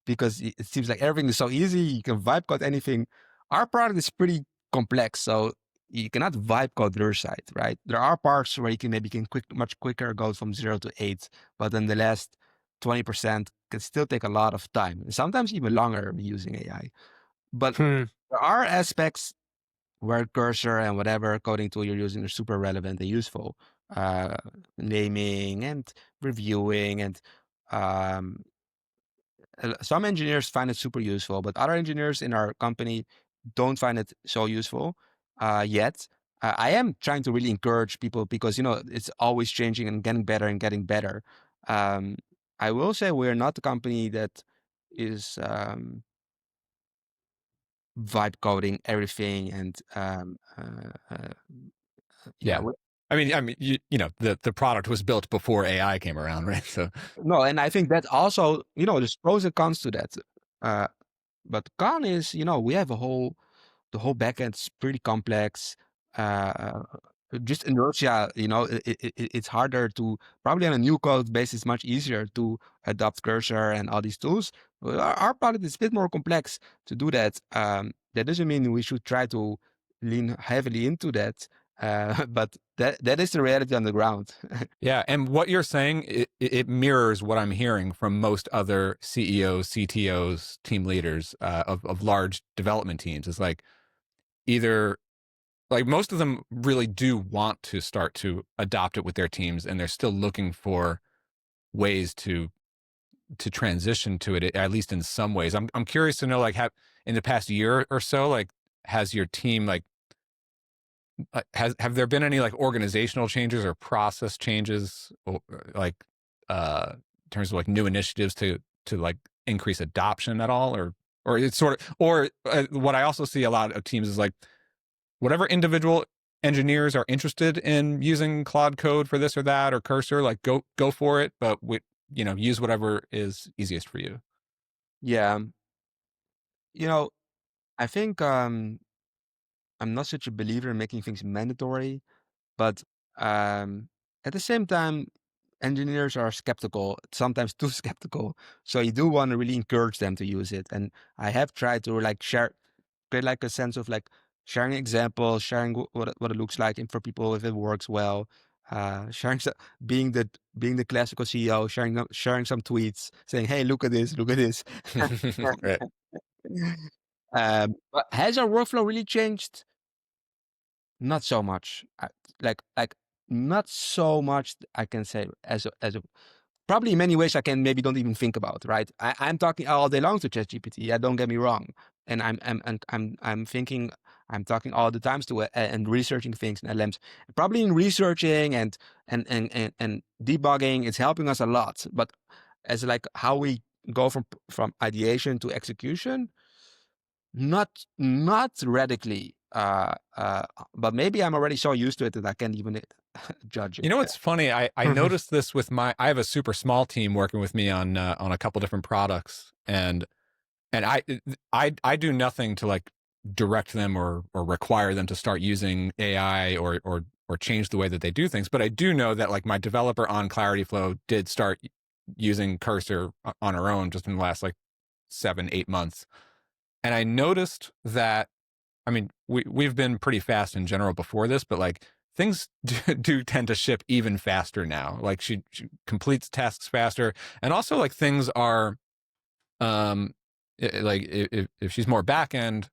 Speaker 4: because it seems like everything is so easy. You can vibe code anything. Our product is pretty complex, so you cannot vibe code Riverside, right? There are parts where you can much quicker go from 0 to 8, but then the last 20% can still take a lot of time, and sometimes even longer using AI. But there are aspects where cursor and whatever coding tool you're using are super relevant and useful. Naming and reviewing and some engineers find it super useful, but other engineers in our company don't find it so useful yet. I am trying to really encourage people because, it's always changing and getting better and getting better. I will say we're not the company that is vibe coding everything and
Speaker 1: Yeah. I mean, the product was built before AI came around, right? So
Speaker 4: no, and I think that also, there's pros and cons to that. But con is, we have the whole backend's pretty complex. Just inertia, it's harder to probably on a new code base. It's much easier to adopt cursor and all these tools. Our product is a bit more complex to do that. That doesn't mean we should try to lean heavily into that. But that is the reality on the ground.
Speaker 1: yeah, and what you're saying, it mirrors what I'm hearing from most other CEOs, CTOs, team leaders of large development teams. It's like either like most of them really do want to start to adopt it with their teams, and they're still looking for ways to to transition to it, at least in some ways. I'm curious to know, like, in the past year or so, like, has your team, like, have there been any like organizational changes or process changes, or like in terms of like new initiatives to like increase adoption at all, or it's sort of, or what I also see a lot of teams is like whatever individual engineers are interested in using Claude Code for this or that or Cursor, like go for it, but use whatever is easiest for you.
Speaker 4: Yeah. I think I'm not such a believer in making things mandatory, but um, at the same time, engineers are skeptical, sometimes too skeptical. So you do want to really encourage them to use it. And I have tried to like create like a sense of like sharing examples, sharing what it looks like, and for people if it works well. Sharing being the classical CEO, sharing some tweets, saying, "Hey, look at this, look at this."
Speaker 1: Right.
Speaker 4: But has our workflow really changed? Not so much. Like not so much. I can say as a probably in many ways I can maybe don't even think about. Right. I'm talking all day long to ChatGPT. Yeah, don't get me wrong. And I'm thinking. I'm talking all the times to it and researching things in LMs. Probably in researching and debugging, it's helping us a lot. But as like how we go from ideation to execution, not radically. But maybe I'm already so used to it that I can't even judge it.
Speaker 1: What's funny? I noticed this with I have a super small team working with me on a couple different products, and I do nothing to like direct them or require them to start using AI or change the way that they do things. But I do know that like my developer on ClarityFlow did start using Cursor on her own just in the last like 7-8 months. And I noticed that, I mean, we've been pretty fast in general before this, but like things do tend to ship even faster now. Like she completes tasks faster, and also like things are, like if she's more back end,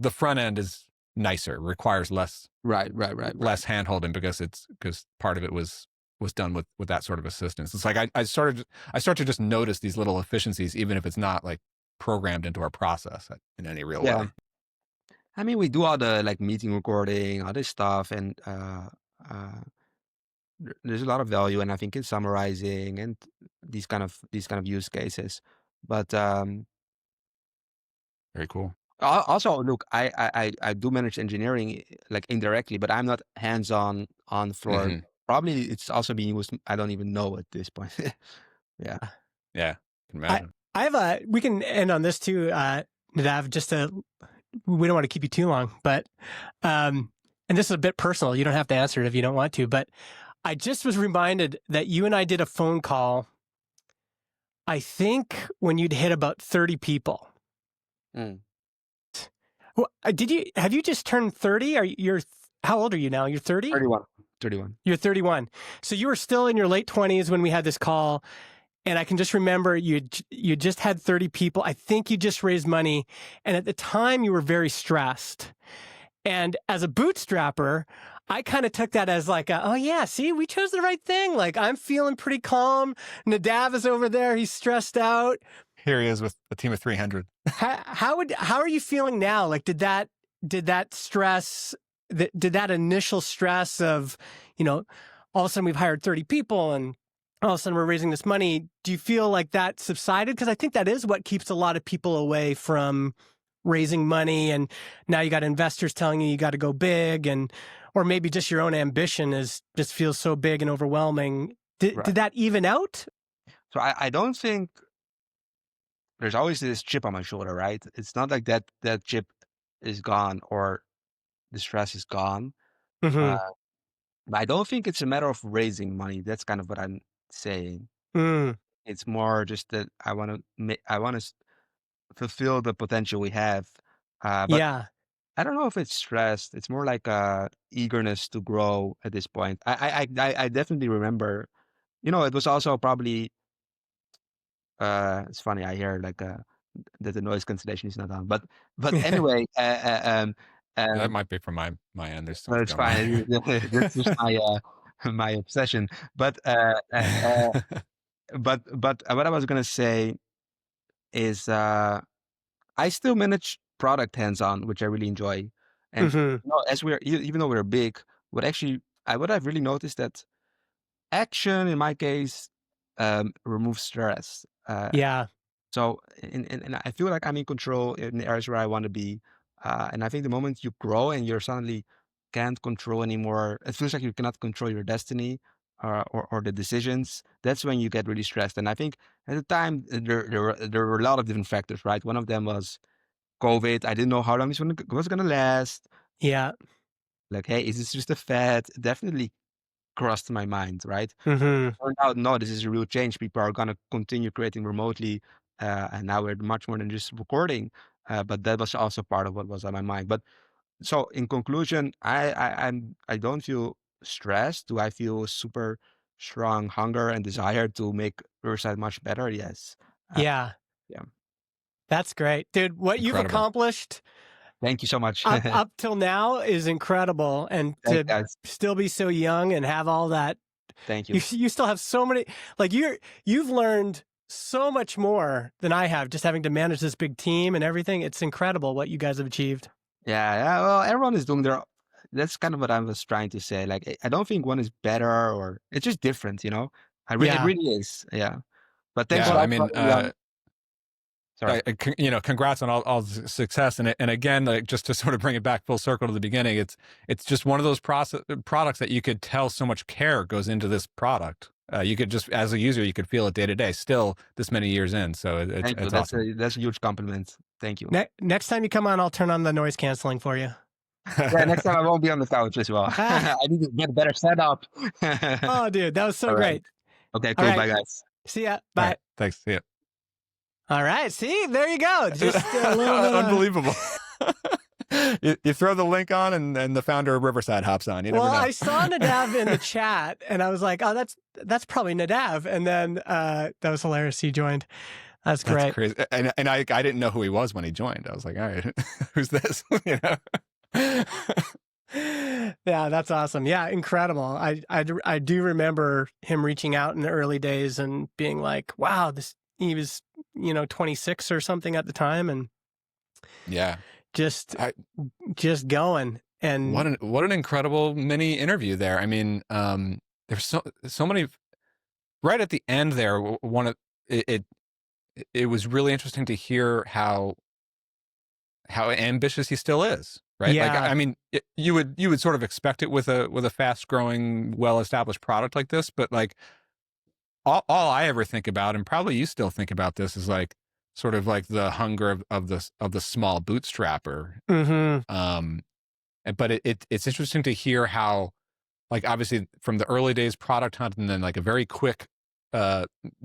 Speaker 1: the front end is nicer, requires less
Speaker 4: Right.
Speaker 1: less handholding because part of it was done with that sort of assistance. It's like I start to just notice these little efficiencies, even if it's not like programmed into our process in any real
Speaker 4: Yeah.
Speaker 1: way.
Speaker 4: I mean, we do all the like meeting recording, all this stuff, and there's a lot of value, and I think in summarizing and these kind of use cases. But
Speaker 1: Very cool.
Speaker 4: also, look, I do manage engineering like indirectly, but I'm not hands on floor.
Speaker 1: Mhm.
Speaker 4: Probably it's also being used. I don't even know at this point. Yeah.
Speaker 1: Yeah, can imagine.
Speaker 2: I have we can end on this too, Nadav, we don't want to keep you too long, but, and this is a bit personal. You don't have to answer it if you don't want to, but I just was reminded that you and I did a phone call, I think when you'd hit about 30 people.
Speaker 4: Mm.
Speaker 2: Well, have you just turned 30? How old are you now? You're 30?
Speaker 4: 31.
Speaker 2: You're 31. So you were still in your late 20s when we had this call. And I can just remember you just had 30 people. I think you just raised money. And at the time you were very stressed. And as a bootstrapper, I kind of took that as like, oh yeah, see, we chose the right thing. Like I'm feeling pretty calm. Nadav is over there. He's stressed out.
Speaker 1: Here he is with a team of 300.
Speaker 2: How are you feeling now? Like, did that stress, did that initial stress of, all of a sudden we've hired 30 people and all of a sudden we're raising this money. Do you feel like that subsided? Because I think that is what keeps a lot of people away from raising money. And now you got investors telling you got to go big, or maybe just your own ambition just feels so big and overwhelming. Did that even out?
Speaker 4: So I don't think there's always this chip on my shoulder, right? It's not like that chip is gone or the stress is gone.
Speaker 2: Mm-hmm.
Speaker 4: But I don't think it's a matter of raising money. That's kind of what I'm saying.
Speaker 2: Mm.
Speaker 4: It's more just that I want to fulfill the potential we have. But
Speaker 2: Yeah.
Speaker 4: I don't know if it's stressed. It's more like eagerness to grow at this point. I definitely remember. It was also probably. It's funny. I hear like that the noise cancellation is not on, but anyway.
Speaker 1: That might be from my end. There's
Speaker 4: No,
Speaker 1: something
Speaker 4: it's
Speaker 1: going
Speaker 4: fine. That's just my my obsession. But but what I was gonna say is I still manage product hands-on, which I really enjoy. And
Speaker 2: Hmm.
Speaker 4: as even though we're big, what I've really noticed that action in my case removes stress.
Speaker 2: Yeah.
Speaker 4: So and I feel like I'm in control in the areas where I want to be. And I think the moment you grow and you're suddenly can't control anymore, it feels like you cannot control your destiny or the decisions. That's when you get really stressed. And I think at the time there were a lot of different factors, right? One of them was COVID. I didn't know how long was gonna last.
Speaker 2: Yeah.
Speaker 4: Like, hey, is this just a fad? Definitely crossed my mind, right?
Speaker 2: Hmm.
Speaker 4: Turned out, no, this is a real change. People are gonna continue creating remotely, and now we're much more than just recording. But that was also part of what was on my mind. But so, in conclusion, I don't feel stressed. Do I feel super strong hunger and desire to make Riverside much better? Yes. Uh,
Speaker 2: Yeah.
Speaker 4: yeah.
Speaker 2: That's great. Dude, what you've
Speaker 1: Incredible.
Speaker 2: accomplished
Speaker 4: Thank you so much.
Speaker 2: up till now is incredible. And
Speaker 4: Thanks,
Speaker 2: to
Speaker 4: guys.
Speaker 2: still be so young and have all that,
Speaker 4: Thank
Speaker 2: you
Speaker 4: you.
Speaker 2: you still have so many, like you've learned so much more than I have, just having to manage this big team and everything. It's incredible what you guys have achieved.
Speaker 4: Yeah. Well, everyone is doing their. That's kind of what I was trying to say. Like, I don't think one is better or it's just different. It
Speaker 2: Yeah.
Speaker 4: really is. Yeah. But thanks a
Speaker 1: Yeah,
Speaker 2: Well,
Speaker 1: I
Speaker 4: lot for
Speaker 1: mean,
Speaker 4: having me on. Sorry.
Speaker 1: congrats on all the success. And again, like just to sort of bring it back full circle to the beginning, it's just one of those products that you could tell so much care goes into this product. You could just, as a user, you could feel it day to day, still this many years in. So
Speaker 4: Thank you.
Speaker 1: it's awesome.
Speaker 4: That's a huge compliment. Thank you.
Speaker 2: next time you come on, I'll turn on the noise canceling for you.
Speaker 4: Yeah, next time I won't be on the couch as well. I need to get a better setup.
Speaker 2: Oh, dude, that was so
Speaker 4: All right.
Speaker 2: great.
Speaker 4: Okay,
Speaker 2: All
Speaker 4: cool.
Speaker 2: right.
Speaker 4: Bye, guys.
Speaker 2: See ya.
Speaker 1: All
Speaker 2: Bye.
Speaker 1: right, thanks. See ya.
Speaker 2: All right. See, there you go. Just a little bit of-
Speaker 1: Unbelievable. You throw the link on, and the founder of Riverside hops on. You never
Speaker 2: Well,
Speaker 1: know.
Speaker 2: I saw Nadav in the chat, and I was like, "Oh, that's probably Nadav." And then that was hilarious. He joined. That's great.
Speaker 1: That's crazy. And I didn't know who he was when he joined. I was like, all right, who's this? You know?
Speaker 2: Yeah, that's awesome. Yeah, incredible. I do remember him reaching out in the early days and being like, "Wow, he was 26 or something at the time, and
Speaker 1: Yeah.
Speaker 2: just going." And
Speaker 1: What an incredible mini interview there. I mean, there's so many right at the end there. It was really interesting to hear how ambitious he still is, right? Like,
Speaker 2: Yeah.
Speaker 1: I mean, you would sort of expect it with a fast growing, well established product like this, but like all I ever think about, and probably you still think about this, is like sort of like the hunger of the small bootstrapper.
Speaker 2: Mm-hmm.
Speaker 1: But it's interesting to hear how, like, obviously from the early days product hunt, and then like a very quick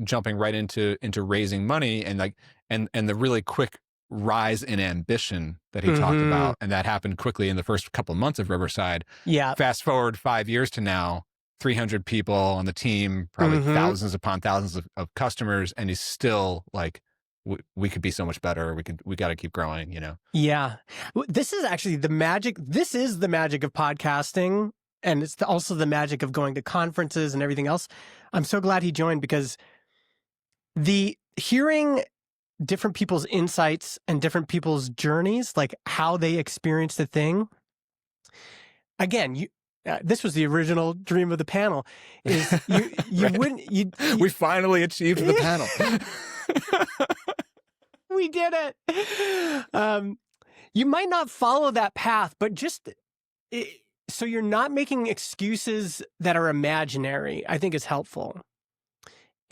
Speaker 1: jumping right into raising money, and like and the really quick rise in ambition that he talked
Speaker 2: Mm-hmm.
Speaker 1: about, and that happened quickly in the first couple of months of Riverside.
Speaker 2: Yeah.
Speaker 1: Fast forward 5 years to now, 300 people on the team, probably
Speaker 2: Mhm.
Speaker 1: thousands upon thousands of customers, and he's still like, we could be so much better. We got to keep growing, you know?
Speaker 2: Yeah. This is actually the magic. This is the magic of podcasting. And it's also the magic of going to conferences and everything else. I'm so glad he joined, because the hearing different people's insights and different people's journeys, like how they experienced the thing. Again, this was the original dream of the panel. Is you
Speaker 1: Right.
Speaker 2: wouldn't you
Speaker 1: We finally achieved the panel.
Speaker 2: we did it. You might not follow that path, but just so you're not making excuses that are imaginary, I think is helpful.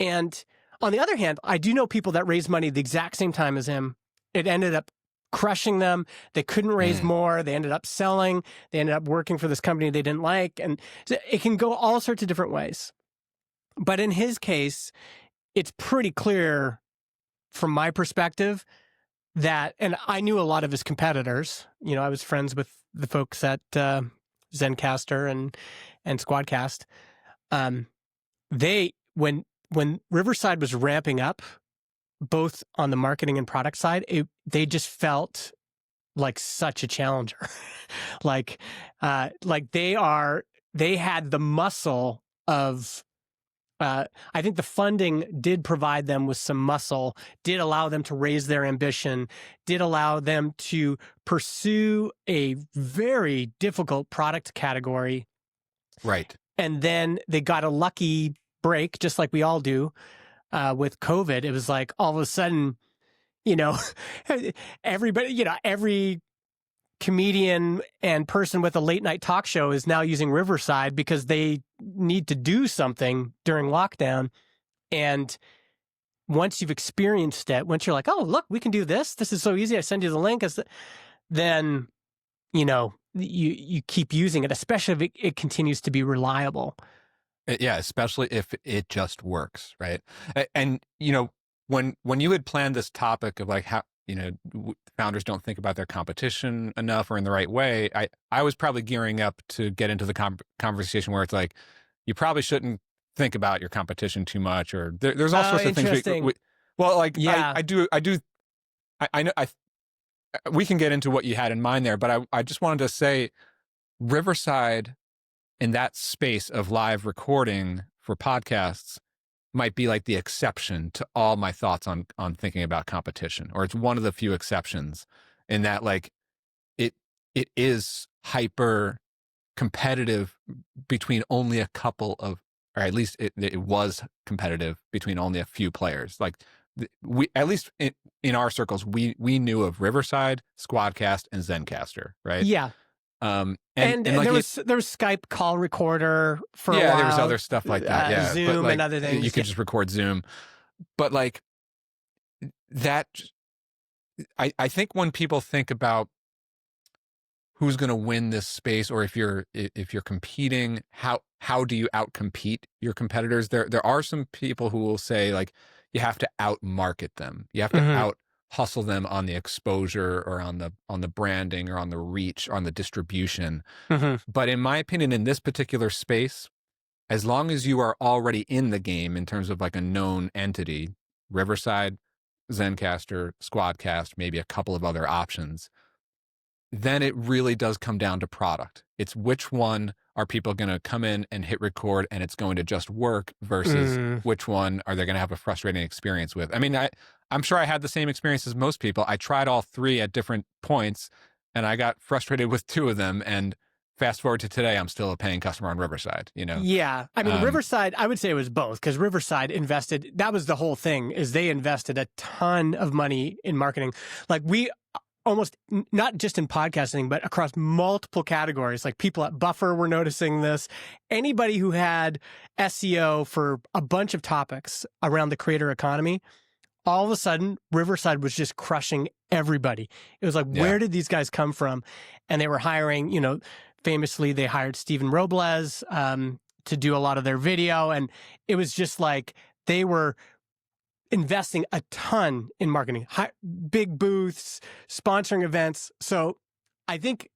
Speaker 2: And on the other hand, I do know people that raised money the exact same time as him. It ended up crushing them. They couldn't raise more. They ended up selling. They ended up working for this company they didn't like. And it can go all sorts of different ways. But in his case, it's pretty clear from my perspective that, and I knew a lot of his competitors. I was friends with the folks at Zencaster and Squadcast. When Riverside was ramping up, both on the marketing and product side, they just felt like such a challenger. like they had the muscle of I think the funding did provide them with some muscle, did allow them to raise their ambition, did allow them to pursue a very difficult product category.
Speaker 1: Right.
Speaker 2: And then they got a lucky break, just like we all do with COVID. It was like all of a sudden, everybody, every comedian and person with a late night talk show is now using Riverside because they need to do something during lockdown. And once you've experienced it, once you're like, oh, look, we can do this. This is so easy. I send you the link. Then, you keep using it, especially if it continues to be reliable.
Speaker 1: Yeah, especially if it just works, right? And when you had planned this topic of like how founders don't think about their competition enough or in the right way, I was probably gearing up to get into the conversation where it's like you probably shouldn't think about your competition too much, or there's all sorts of things. I know we can get into what you had in mind there, but I just wanted to say Riverside in that space of live recording for podcasts might be like the exception to all my thoughts on thinking about competition, or it's one of the few exceptions in that like it is hyper competitive between only a couple of, or at least it was competitive between only a few players. Like we, at least in our circles, we knew of Riverside, Squadcast, and Zencaster, right?
Speaker 2: Yeah.
Speaker 1: And
Speaker 2: like there was Skype call recorder for a while.
Speaker 1: There was other stuff like that. Yeah,
Speaker 2: Zoom
Speaker 1: but like,
Speaker 2: and other things.
Speaker 1: You could just record Zoom, but like that. I think when people think about who's going to win this space, or if you're competing, how do you outcompete your competitors? There are some people who will say like you have to outmarket them. You have to out hustle them on the exposure or on the branding or on the reach or on the distribution. But in my opinion, in this particular space, as long as you are already in the game in terms of like a known entity, Riverside, Zencaster, Squadcast, maybe a couple of other options, then it really does come down to product. It's which one are people going to come in and hit record and it's going to just work versus which one are they going to have a frustrating experience with. I mean, I'm sure I had the same experience as most people. I tried all three at different points and I got frustrated with two of them. And fast forward to today, I'm still a paying customer on Riverside,
Speaker 2: Yeah. I mean, Riverside, I would say it was both, because Riverside invested, that was the whole thing, is they invested a ton of money in marketing. Like we almost, not just in podcasting, but across multiple categories. Like people at Buffer were noticing this. Anybody who had SEO for a bunch of topics around the creator economy, all of a sudden, Riverside was just crushing everybody. It was like, where did these guys come from? And they were hiring, famously, they hired Steven Robles to do a lot of their video. And it was just like they were investing a ton in marketing, big booths, sponsoring events. So I think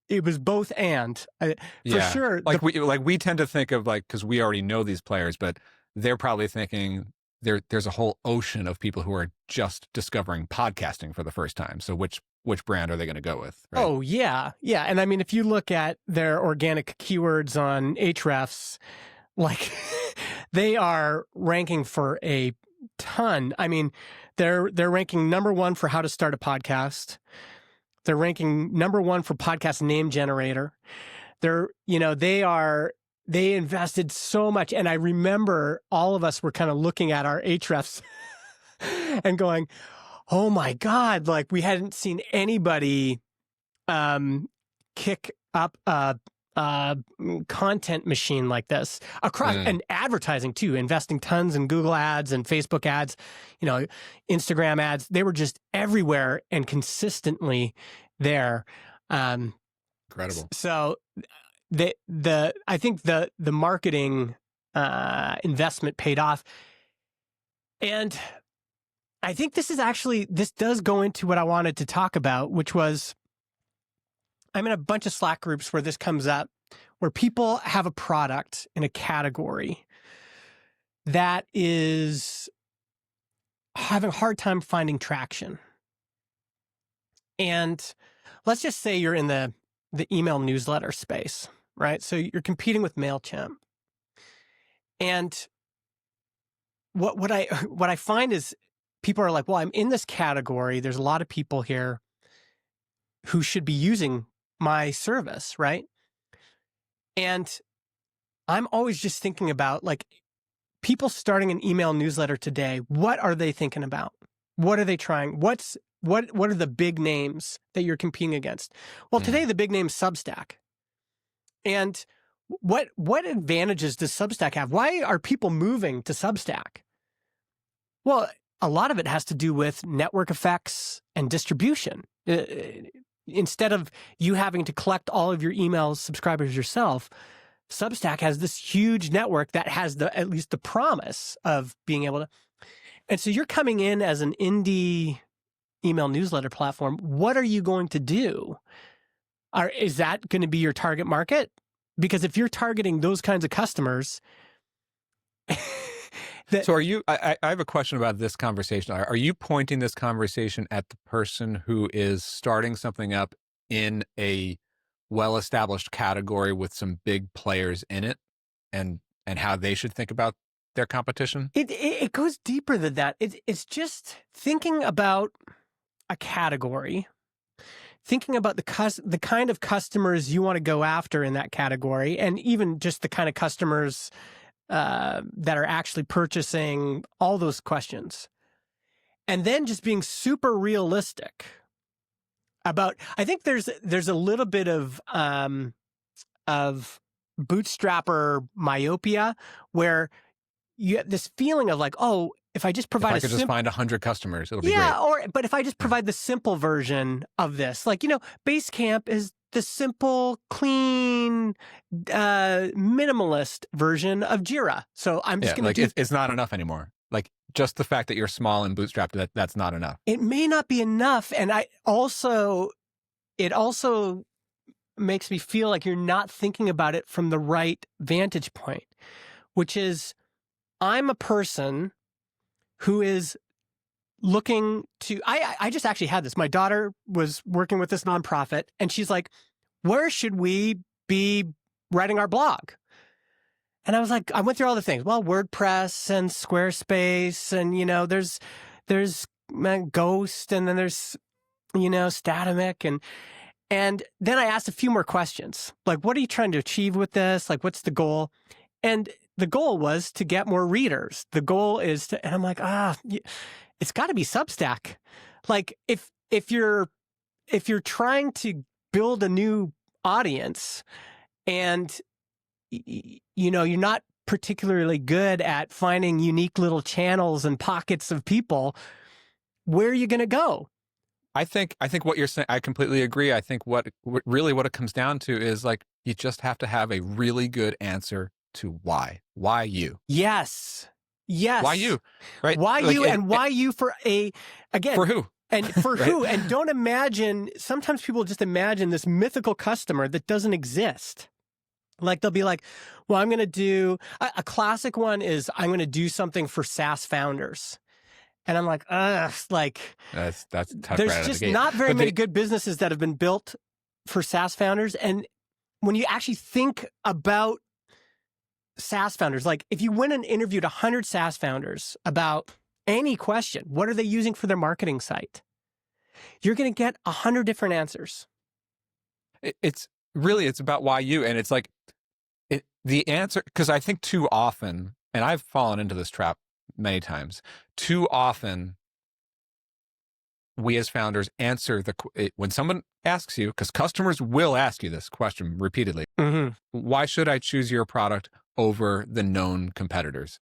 Speaker 2: it was both and for sure.
Speaker 1: Like we tend to think of like, because we already know these players, but they're probably thinking there's a whole ocean of people who are just discovering podcasting for the first time. So which brand are they going to go with? Right?
Speaker 2: Oh yeah. Yeah. And I mean, if you look at their organic keywords on Ahrefs, like they are ranking for a ton. I mean, they're ranking number one for how to start a podcast. They're ranking number one for podcast name generator. They invested so much. And I remember all of us were kind of looking at our Ahrefs and going, oh my God, like we hadn't seen anybody kick up a content machine like this across and advertising too, investing tons in Google ads and Facebook ads, Instagram ads. They were just everywhere and consistently there.
Speaker 1: Incredible.
Speaker 2: So I think the marketing investment paid off. And I think this does go into what I wanted to talk about, which was, I'm in a bunch of Slack groups where this comes up, where people have a product in a category that is having a hard time finding traction. And let's just say you're in the email newsletter space, right? So you're competing with MailChimp. And what I find is people are like, well, I'm in this category. There's a lot of people here who should be using my service, right? And I'm always just thinking about like people starting an email newsletter today. What are they thinking about? What are they trying? What are the big names that you're competing against? Well, today the big name is Substack. And what advantages does Substack have? Why are people moving to Substack? Well, a lot of it has to do with network effects and distribution. Instead of you having to collect all of your email subscribers yourself, Substack has this huge network that has at least the promise of being able to. And so you're coming in as an indie email newsletter platform. What are you going to do? Is that going to be your target market? Because if you're targeting those kinds of customers.
Speaker 1: So are you, I have a question about this conversation. Are you pointing this conversation at the person who is starting something up in a well-established category with some big players in it and how they should think about their competition?
Speaker 2: It goes deeper than that. It's just thinking about a category, thinking about the kind of customers you want to go after in that category, and even just the kind of customers that are actually purchasing, all those questions. And then just being super realistic about, I think there's a little bit of bootstrapper myopia where you have this feeling of like, oh, if I just provide
Speaker 1: if I could just find 100 customers, it'll be great.
Speaker 2: But if I just provide the simple version of this, like, Basecamp is the simple, clean, minimalist version of Jira. So I'm just going to
Speaker 1: it's not enough anymore. Like just the fact that you're small and bootstrapped, that's not enough.
Speaker 2: It may not be enough. And it also makes me feel like you're not thinking about it from the right vantage point, which is I'm a person who is looking to, I just actually had this. My daughter was working with this nonprofit and she's like, where should we be writing our blog? And I was like, I went through all the things. Well, WordPress and Squarespace and, there's Ghost and then there's, Statamic. And then I asked a few more questions. Like, what are you trying to achieve with this? Like, what's the goal? And the goal was to get more readers. The goal is to, and I'm like, it's got to be Substack. Like if you're trying to build a new audience and you're not particularly good at finding unique little channels and pockets of people, where are you going to go?
Speaker 1: I think what you're saying, I completely agree. I think what it comes down to is like, you just have to have a really good answer to why you.
Speaker 2: Yes.
Speaker 1: Why you, right?
Speaker 2: Why you and why you for
Speaker 1: who?
Speaker 2: And for
Speaker 1: right?
Speaker 2: who? And don't imagine, sometimes people just imagine this mythical customer that doesn't exist. Like they'll be like, well, I'm going to do, a classic one is I'm going to do something for SaaS founders. And I'm like, that's tough. There's just not very many good businesses that have been built for SaaS founders. And when you actually think about SaaS founders, like if you went and interviewed 100 SaaS founders about any question, what are they using for their marketing site? You're going to get 100 different answers.
Speaker 1: It's about why you, and it's like the answer, because I think too often, and I've fallen into this trap many times, too often we as founders answer when someone asks you, because customers will ask you this question repeatedly, why should I choose your product over the known competitors?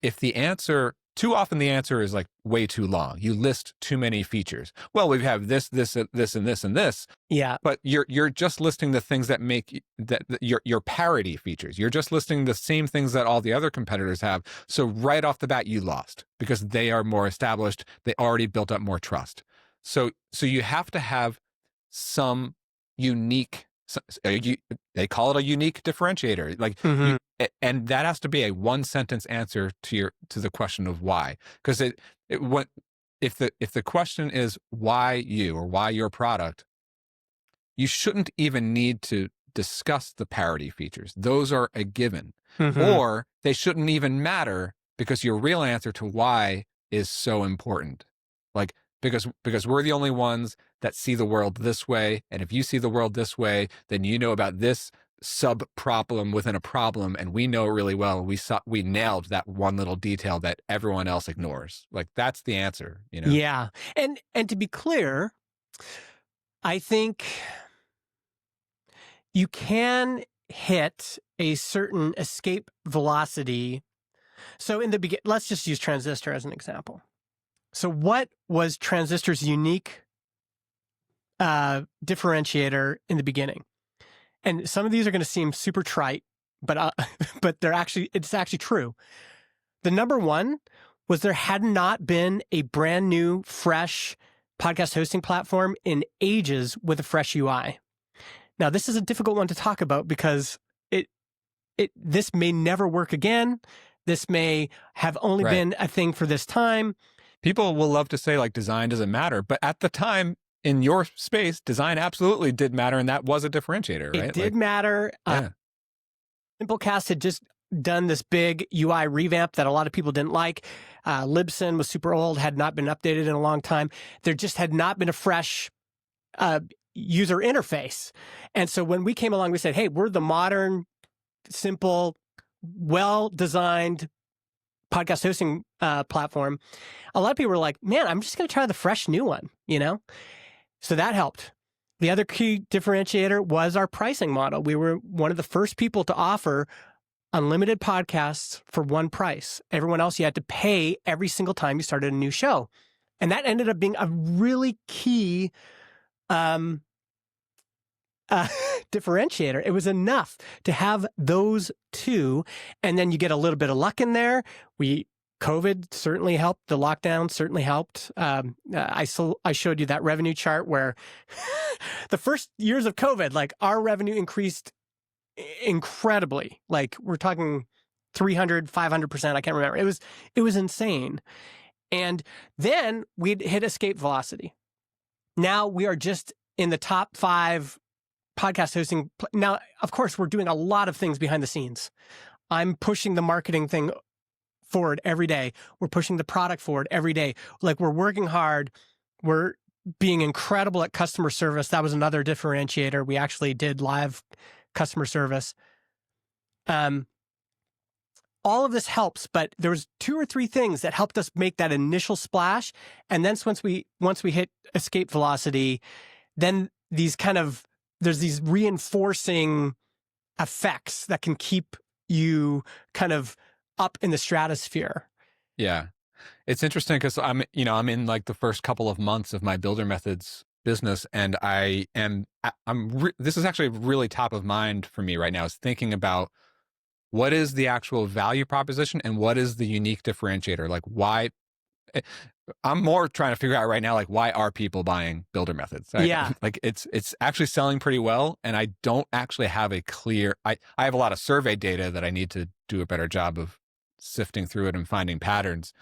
Speaker 1: If the answer, too often the answer is like way too long. You list too many features. Well, we have this, and this, and this.
Speaker 2: Yeah.
Speaker 1: But you're just listing the things that make your parity features. You're just listing the same things that all the other competitors have. So right off the bat, you lost because they are more established. They already built up more trust. So you have to have some unique, they call it a unique differentiator. Like, and that has to be a one sentence answer to the question of why. Because if the question is why you or why your product, you shouldn't even need to discuss the parity features. Those are a given, or they shouldn't even matter because your real answer to why is so important. Like, because we're the only ones that see the world this way. And if you see the world this way, then you know about this sub problem within a problem, and we know really well. We nailed that one little detail that everyone else ignores. Like, that's the answer, you know?
Speaker 2: Yeah. And to be clear, I think you can hit a certain escape velocity. So in the beginning, let's just use Transistor as an example. So what was Transistor's unique differentiator in the beginning? And some of these are going to seem super trite, but it's actually true. The number one was there had not been a brand new, fresh podcast hosting platform in ages with a fresh UI. Now, this is a difficult one to talk about because this may never work again. This may have only been a thing for this time.
Speaker 1: People will love to say like design doesn't matter, but at the time in your space, design absolutely did matter, and that was a differentiator, right?
Speaker 2: It did matter.
Speaker 1: Yeah.
Speaker 2: Simplecast had just done this big UI revamp that a lot of people didn't like. Libsyn was super old, had not been updated in a long time. There just had not been a fresh user interface. And so when we came along, we said, hey, we're the modern, simple, well-designed podcast hosting platform. A lot of people were like, man, I'm just going to try the fresh new one, you know? So that helped. The other key differentiator was our pricing model. We were one of the first people to offer unlimited podcasts for one price. Everyone else, you had to pay every single time you started a new show. And that ended up being a really key differentiator. It was enough to have those two. And then you get a little bit of luck in there. COVID certainly helped. The lockdown certainly helped. I showed you that revenue chart where the first years of COVID, like our revenue increased incredibly. Like we're talking 300, 500%. I can't remember. It was insane. And then we'd hit escape velocity. Now we are just in the top 5 podcast hosting. Now, of course, we're doing a lot of things behind the scenes. I'm pushing the marketing thing forward every day. We're pushing the product forward every day. Like we're working hard. We're being incredible at customer service. That was another differentiator. We actually did live customer service. All of this helps, but there was 2 or 3 things that helped us make that initial splash. And then once we hit escape velocity, then there's these reinforcing effects that can keep you kind of up in the stratosphere.
Speaker 1: Yeah. It's interesting because I'm in like the first couple of months of my Builder Methods business, and this is actually really top of mind for me right now, is thinking about what is the actual value proposition and what is the unique differentiator? Like why I'm more trying to figure out right now, like why are people buying Builder Methods?
Speaker 2: Yeah.
Speaker 1: Like it's actually selling pretty well. And I don't actually have a clear, I have a lot of survey data that I need to do a better job of sifting through it and finding patterns.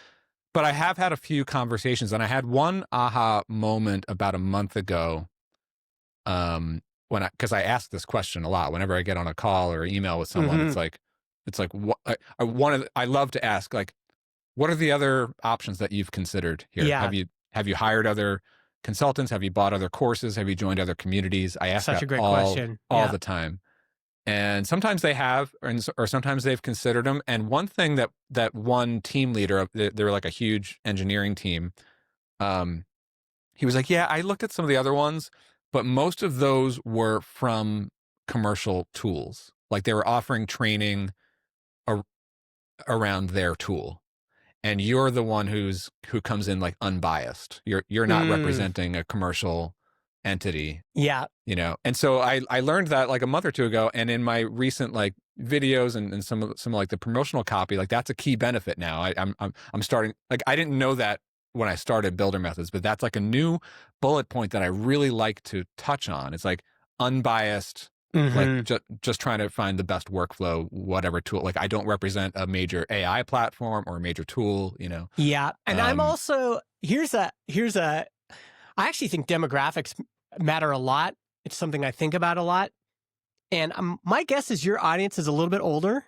Speaker 1: But I have had a few conversations, and I had one aha moment about a month ago. Because I ask this question a lot whenever I get on a call or email with someone.
Speaker 2: Mm-hmm.
Speaker 1: It's like what I love to ask, like, what are the other options that you've considered here?
Speaker 2: Yeah.
Speaker 1: Have you hired other consultants? Have you bought other courses? Have you joined other communities? I ask
Speaker 2: Such
Speaker 1: that
Speaker 2: a great
Speaker 1: all
Speaker 2: question.
Speaker 1: the time. And sometimes they have, or sometimes they've considered them. And one thing that one team leader, they're like a huge engineering team. He was like, yeah, I looked at some of the other ones, but most of those were from commercial tools. Like they were offering training around their tool. And you're the one who comes in like unbiased. You're not representing a commercial entity.
Speaker 2: Yeah.
Speaker 1: You know, and so I learned that like a month or 2 ago, and in my recent like videos and some like the promotional copy, like that's a key benefit now. I'm starting, like I didn't know that when I started Builder Methods, but that's like a new bullet point that I really like to touch on. It's like unbiased, like just trying to find the best workflow, whatever tool. Like I don't represent a major AI platform or a major tool, you know.
Speaker 2: Yeah, and I'm also here's a. I actually think demographics matter a lot. It's something I think about a lot. And my guess is your audience is a little bit older.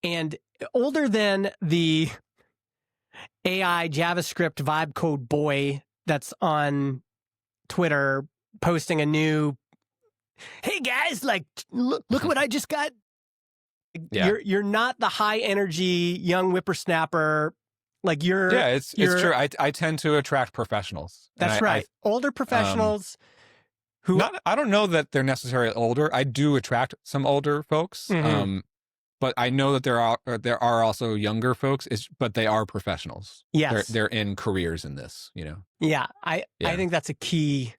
Speaker 2: And older than the AI JavaScript vibe code boy that's on Twitter posting a new, hey guys, like look what I just got.
Speaker 1: Yeah.
Speaker 2: You're not the high energy young whippersnapper. Like
Speaker 1: it's true. I tend to attract professionals.
Speaker 2: That's right. Older professionals who
Speaker 1: I don't know that they're necessarily older. I do attract some older folks.
Speaker 2: Mhm.
Speaker 1: But I know that there are also younger folks, but they are professionals.
Speaker 2: Yes.
Speaker 1: They're in careers in this,
Speaker 2: Yeah. I think that's a key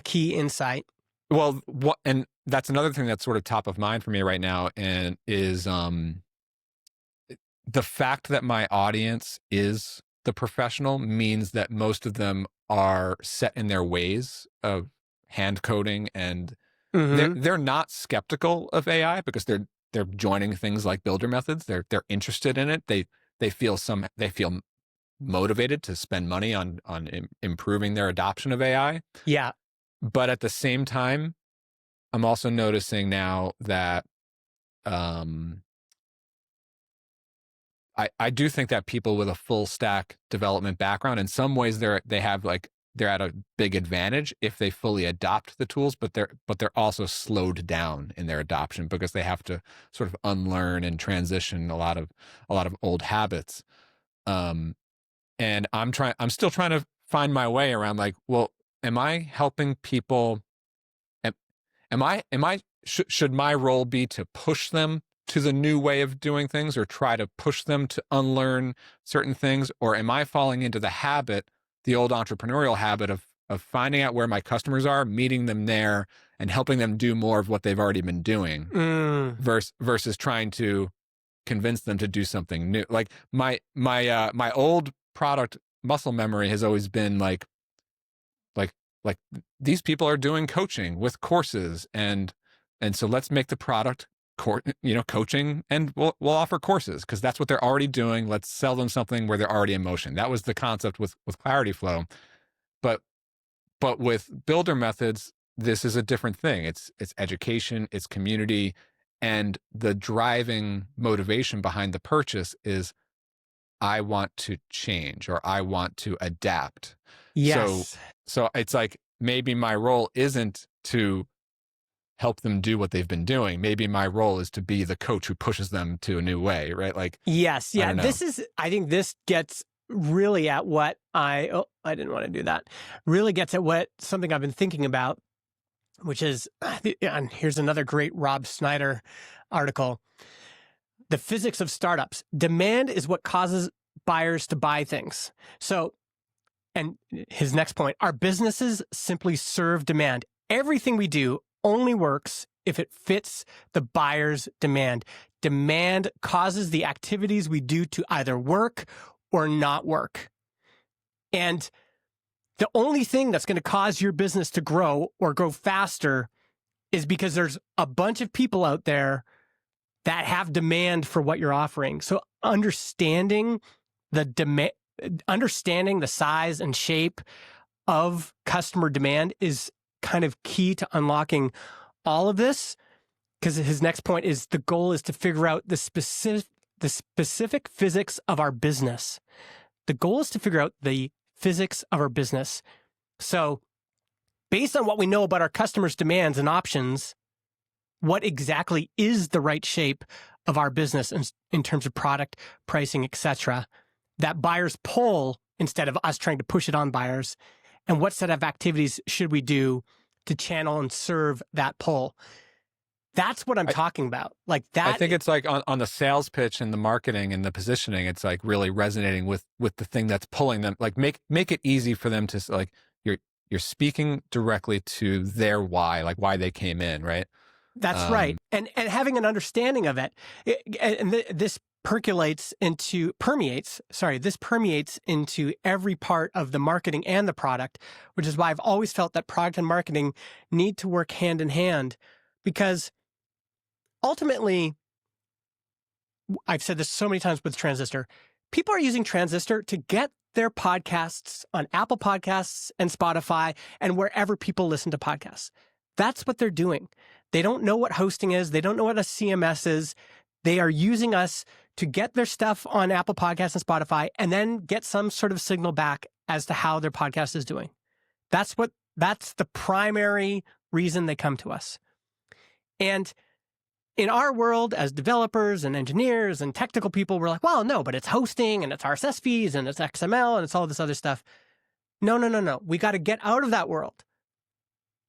Speaker 2: insight.
Speaker 1: Well, and that's another thing that's sort of top of mind for me right now, and is the fact that my audience is the professional means that most of them are set in their ways of hand coding, and they're not skeptical of AI because they're joining things like builder methods. They're interested in it. They feel motivated to spend money on improving their adoption of AI.
Speaker 2: Yeah.
Speaker 1: But at the same time, I'm also noticing now that I do think that people with a full stack development background, in some ways they're at a big advantage if they fully adopt the tools, but they're also slowed down in their adoption because they have to sort of unlearn and transition a lot of old habits. And I'm still trying to find my way around, like, well, am I helping people? Should my role be to push them to the new way of doing things, or try to push them to unlearn certain things? Or am I falling into the old entrepreneurial habit of finding out where my customers are, meeting them there, and helping them do more of what they've already been doing, versus trying to convince them to do something new? Like my old product muscle memory has always been like these people are doing coaching with courses, and so let's make the product coaching, and we'll offer courses because that's what they're already doing. Let's sell them something where they're already in motion. That was the concept with Clarity Flow. But with builder methods, this is a different thing. It's education, it's community, and the driving motivation behind the purchase is, I want to change, or I want to adapt.
Speaker 2: Yes.
Speaker 1: So it's like, maybe my role isn't to help them do what they've been doing. Maybe my role is to be the coach who pushes them to a new way, right? Like,
Speaker 2: yes. Yeah. I think this gets really at what I didn't want to do that. Really gets at what something I've been thinking about, which is, and here's another great Rob Snyder article. The physics of startups. Demand is what causes buyers to buy things. So, and his next point, our businesses simply serve demand. Everything we do only works if it fits the buyer's demand. Demand causes the activities we do to either work or not work. And the only thing that's going to cause your business to grow or grow faster is because there's a bunch of people out there that have demand for what you're offering. So understanding the size and shape of customer demand is kind of key to unlocking all of this. Because his next point is, the goal is to figure out the specific physics of our business. The goal is to figure out the physics of our business. So based on what we know about our customers' demands and options, what exactly is the right shape of our business in terms of product, pricing, etc., that buyers pull instead of us trying to push it on buyers? And what set of activities should we do to channel and serve that pull? That's what I'm talking about. Like that.
Speaker 1: I think it's like on the sales pitch and the marketing and the positioning, it's like really resonating with the thing that's pulling them. Like make it easy for them to, like, you're speaking directly to their why, like why they came in, right?
Speaker 2: That's right. And having an understanding of it. This permeates into every part of the marketing and the product, which is why I've always felt that product and marketing need to work hand in hand, because ultimately, I've said this so many times with Transistor, people are using Transistor to get their podcasts on Apple Podcasts and Spotify and wherever people listen to podcasts. That's what they're doing. They don't know what hosting is. They don't know what a CMS is. They are using us to get their stuff on Apple Podcasts and Spotify and then get some sort of signal back as to how their podcast is doing. That's the primary reason they come to us. And in our world, as developers and engineers and technical people, we're like, well, no, but it's hosting and it's RSS feeds and it's XML and it's all this other stuff. No. We got to get out of that world.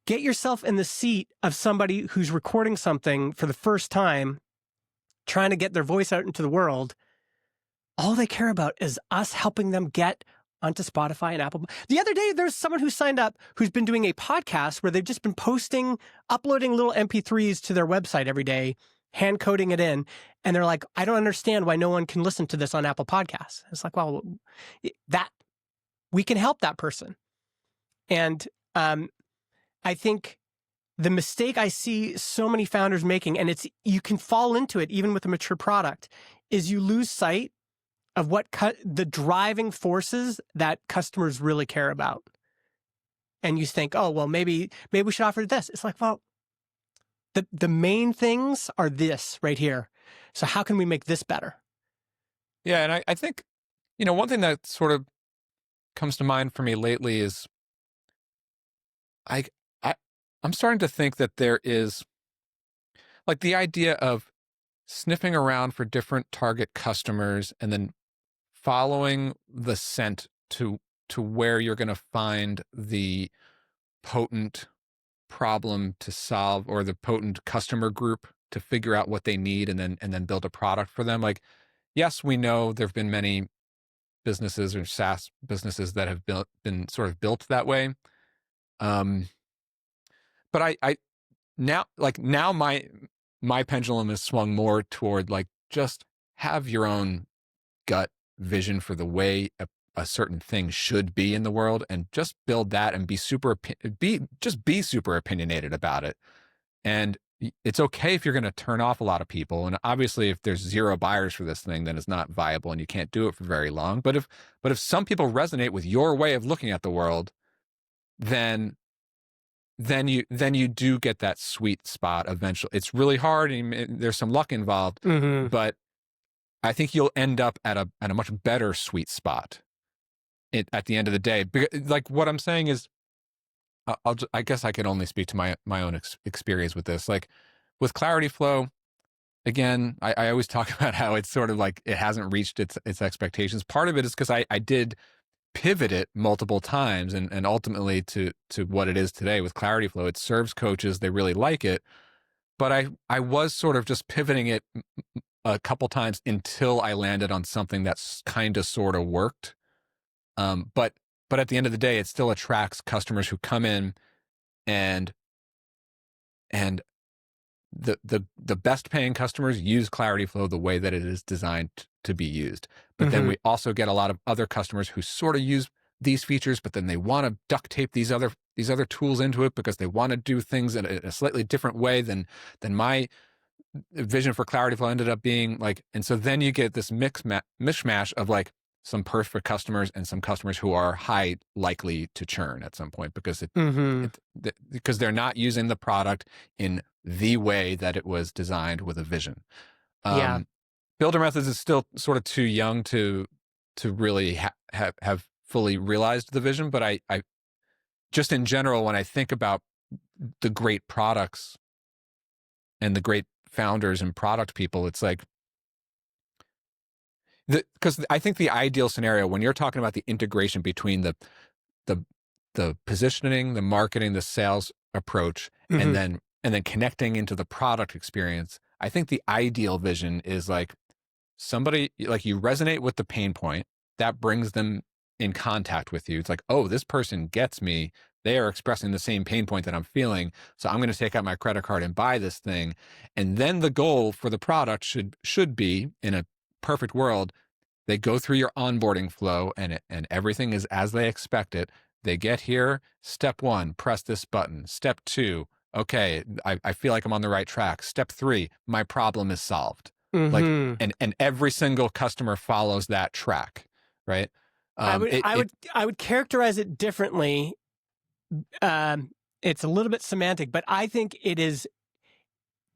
Speaker 2: Get yourself in the seat of somebody who's recording something for the first time, trying to get their voice out into the world. All they care about is us helping them get onto Spotify and Apple. The other day, there's someone who signed up who's been doing a podcast where they've just been uploading little MP3s to their website every day, hand coding it in. And they're like, I don't understand why no one can listen to this on Apple Podcasts. It's like, well, we can help that person. And I think the mistake I see so many founders making, and you can fall into it even with a mature product, is you lose sight of what the driving forces that customers really care about. And you think, oh, well, maybe we should offer this. It's like, well, the main things are this right here. So how can we make this better?
Speaker 1: Yeah, and I think, one thing that sort of comes to mind for me lately is I'm starting to think that there is like the idea of sniffing around for different target customers and then following the scent to where you're going to find the potent problem to solve, or the potent customer group to figure out what they need and then build a product for them. Like, yes, we know there have been many businesses or SaaS businesses that have been sort of built that way. But now my pendulum has swung more toward like, just have your own gut vision for the way a certain thing should be in the world, and just build that and be super opinionated about it. And it's okay if you're going to turn off a lot of people. And obviously if there's 0 buyers for this thing, then it's not viable and you can't do it for very long. But if some people resonate with your way of looking at the world, then you do get that sweet spot eventually. It's really hard and there's some luck involved, but I think you'll end up at a much better sweet spot at the end of the day. Like what I'm saying is, I guess I can only speak to my own experience with this. Like with Clarity Flow, again, I always talk about how it's sort of like it hasn't reached its expectations. Part of it is because I did pivot it multiple times and ultimately to what it is today with Clarity Flow. It serves coaches. They really like it. But I was sort of just pivoting it a couple times until I landed on something that's kind of sort of worked. But at the end of the day, it still attracts customers who come in and the best paying customers use Clarity Flow the way that it is designed to be used. But then we also get a lot of other customers who sort of use these features, but then they want to duct tape these other tools into it because they want to do things in a slightly different way than my vision for Clarity Flow ended up being like. And so then you get this mishmash of like some perfect customers and some customers who are high likely to churn at some point because because they're not using the product in the way that it was designed with a vision. Builder Methods is still sort of too young to really have fully realized the vision. But I just in general, when I think about the great products and the great founders and product people, it's like, because I think the ideal scenario when you're talking about the integration between the positioning, the marketing, the sales approach, and then connecting into the product experience, I think the ideal vision is like somebody, like you resonate with the pain point, that brings them in contact with you. It's like, oh, this person gets me. They are expressing the same pain point that I'm feeling. So I'm going to take out my credit card and buy this thing. And then the goal for the product should be, in a perfect world, they go through your onboarding flow and everything is as they expect it. They get here. Step 1, press this button. Step 2, okay, I feel like I'm on the right track. Step 3, my problem is solved. Like, and every single customer follows that track, right?
Speaker 2: I would characterize it differently. It's a little bit semantic, but I think it is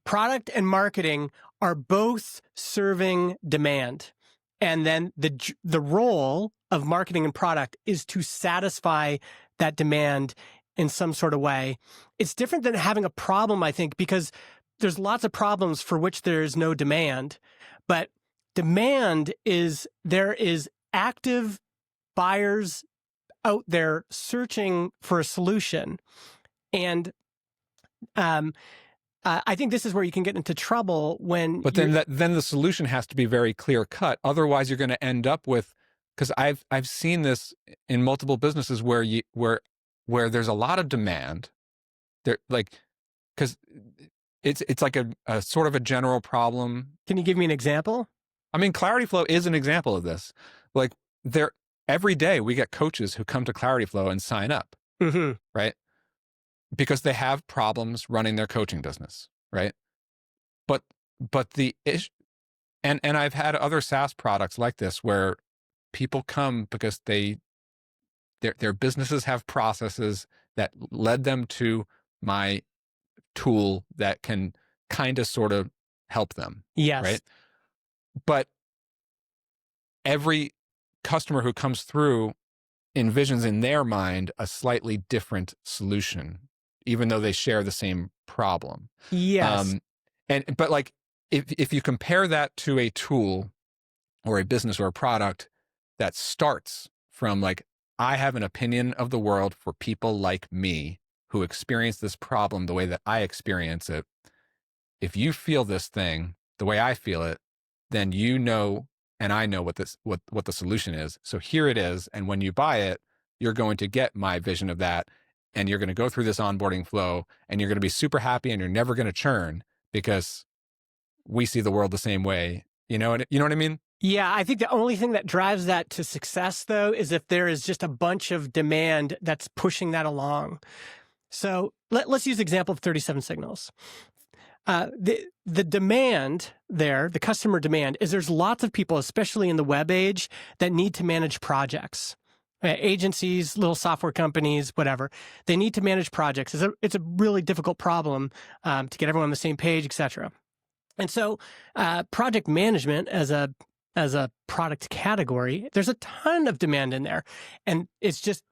Speaker 2: product and marketing are both serving demand. And then the role of marketing and product is to satisfy that demand in some sort of way. It's different than having a problem, I think, because there's lots of problems for which there is no demand. But demand is, there is active buyers out there searching for a solution. And I think this is where you can get into trouble when.
Speaker 1: But then the solution has to be very clear cut. Otherwise, you're going to end up with, because I've seen this in multiple businesses where there's a lot of demand. There, like, because it's like a sort of a general problem.
Speaker 2: Can you give me an example?
Speaker 1: I mean, Clarity Flow is an example of this. Like, every day we get coaches who come to Clarity Flow and sign up, right? Because they have problems running their coaching business, right? But the issue, and I've had other SaaS products like this where people come because their businesses have processes that led them to my tool that can kind of sort of help them.
Speaker 2: Yes.
Speaker 1: Right. But every customer who comes through envisions in their mind a slightly different solution, even though they share the same problem.
Speaker 2: Yes.
Speaker 1: But like, if you compare that to a tool or a business or a product that starts from like, I have an opinion of the world for people like me who experience this problem the way that I experience it. If you feel this thing the way I feel it, then you know, and I know what the solution is. So here it is. And when you buy it, you're going to get my vision of that. And you're going to go through this onboarding flow and you're going to be super happy and you're never going to churn because we see the world the same way. You know what I mean?
Speaker 2: Yeah, I think the only thing that drives that to success, though, is if there is just a bunch of demand that's pushing that along. So let's use the example of 37 Signals. The demand there, the customer demand, is there's lots of people, especially in the web age, that need to manage projects. Agencies, little software companies, whatever. They need to manage projects. It's a really difficult problem to get everyone on the same page, et cetera. And so project management as a product category, there's a ton of demand in there. And it's just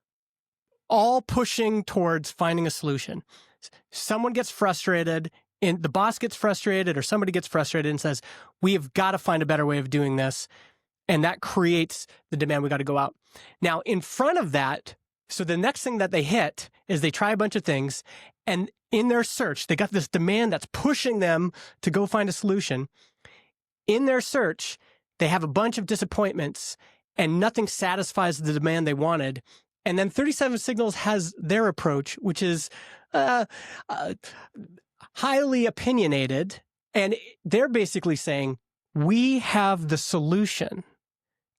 Speaker 2: all pushing towards finding a solution. Someone gets frustrated, and the boss gets frustrated, or somebody gets frustrated and says, we have got to find a better way of doing this. And that creates the demand. We got to go out. Now, in front of that, so the next thing that they hit is they try a bunch of things, and in their search, they got this demand that's pushing them to go find a solution. In their search, they have a bunch of disappointments, and nothing satisfies the demand they wanted. And then 37 Signals has their approach, which is highly opinionated. And they're basically saying, we have the solution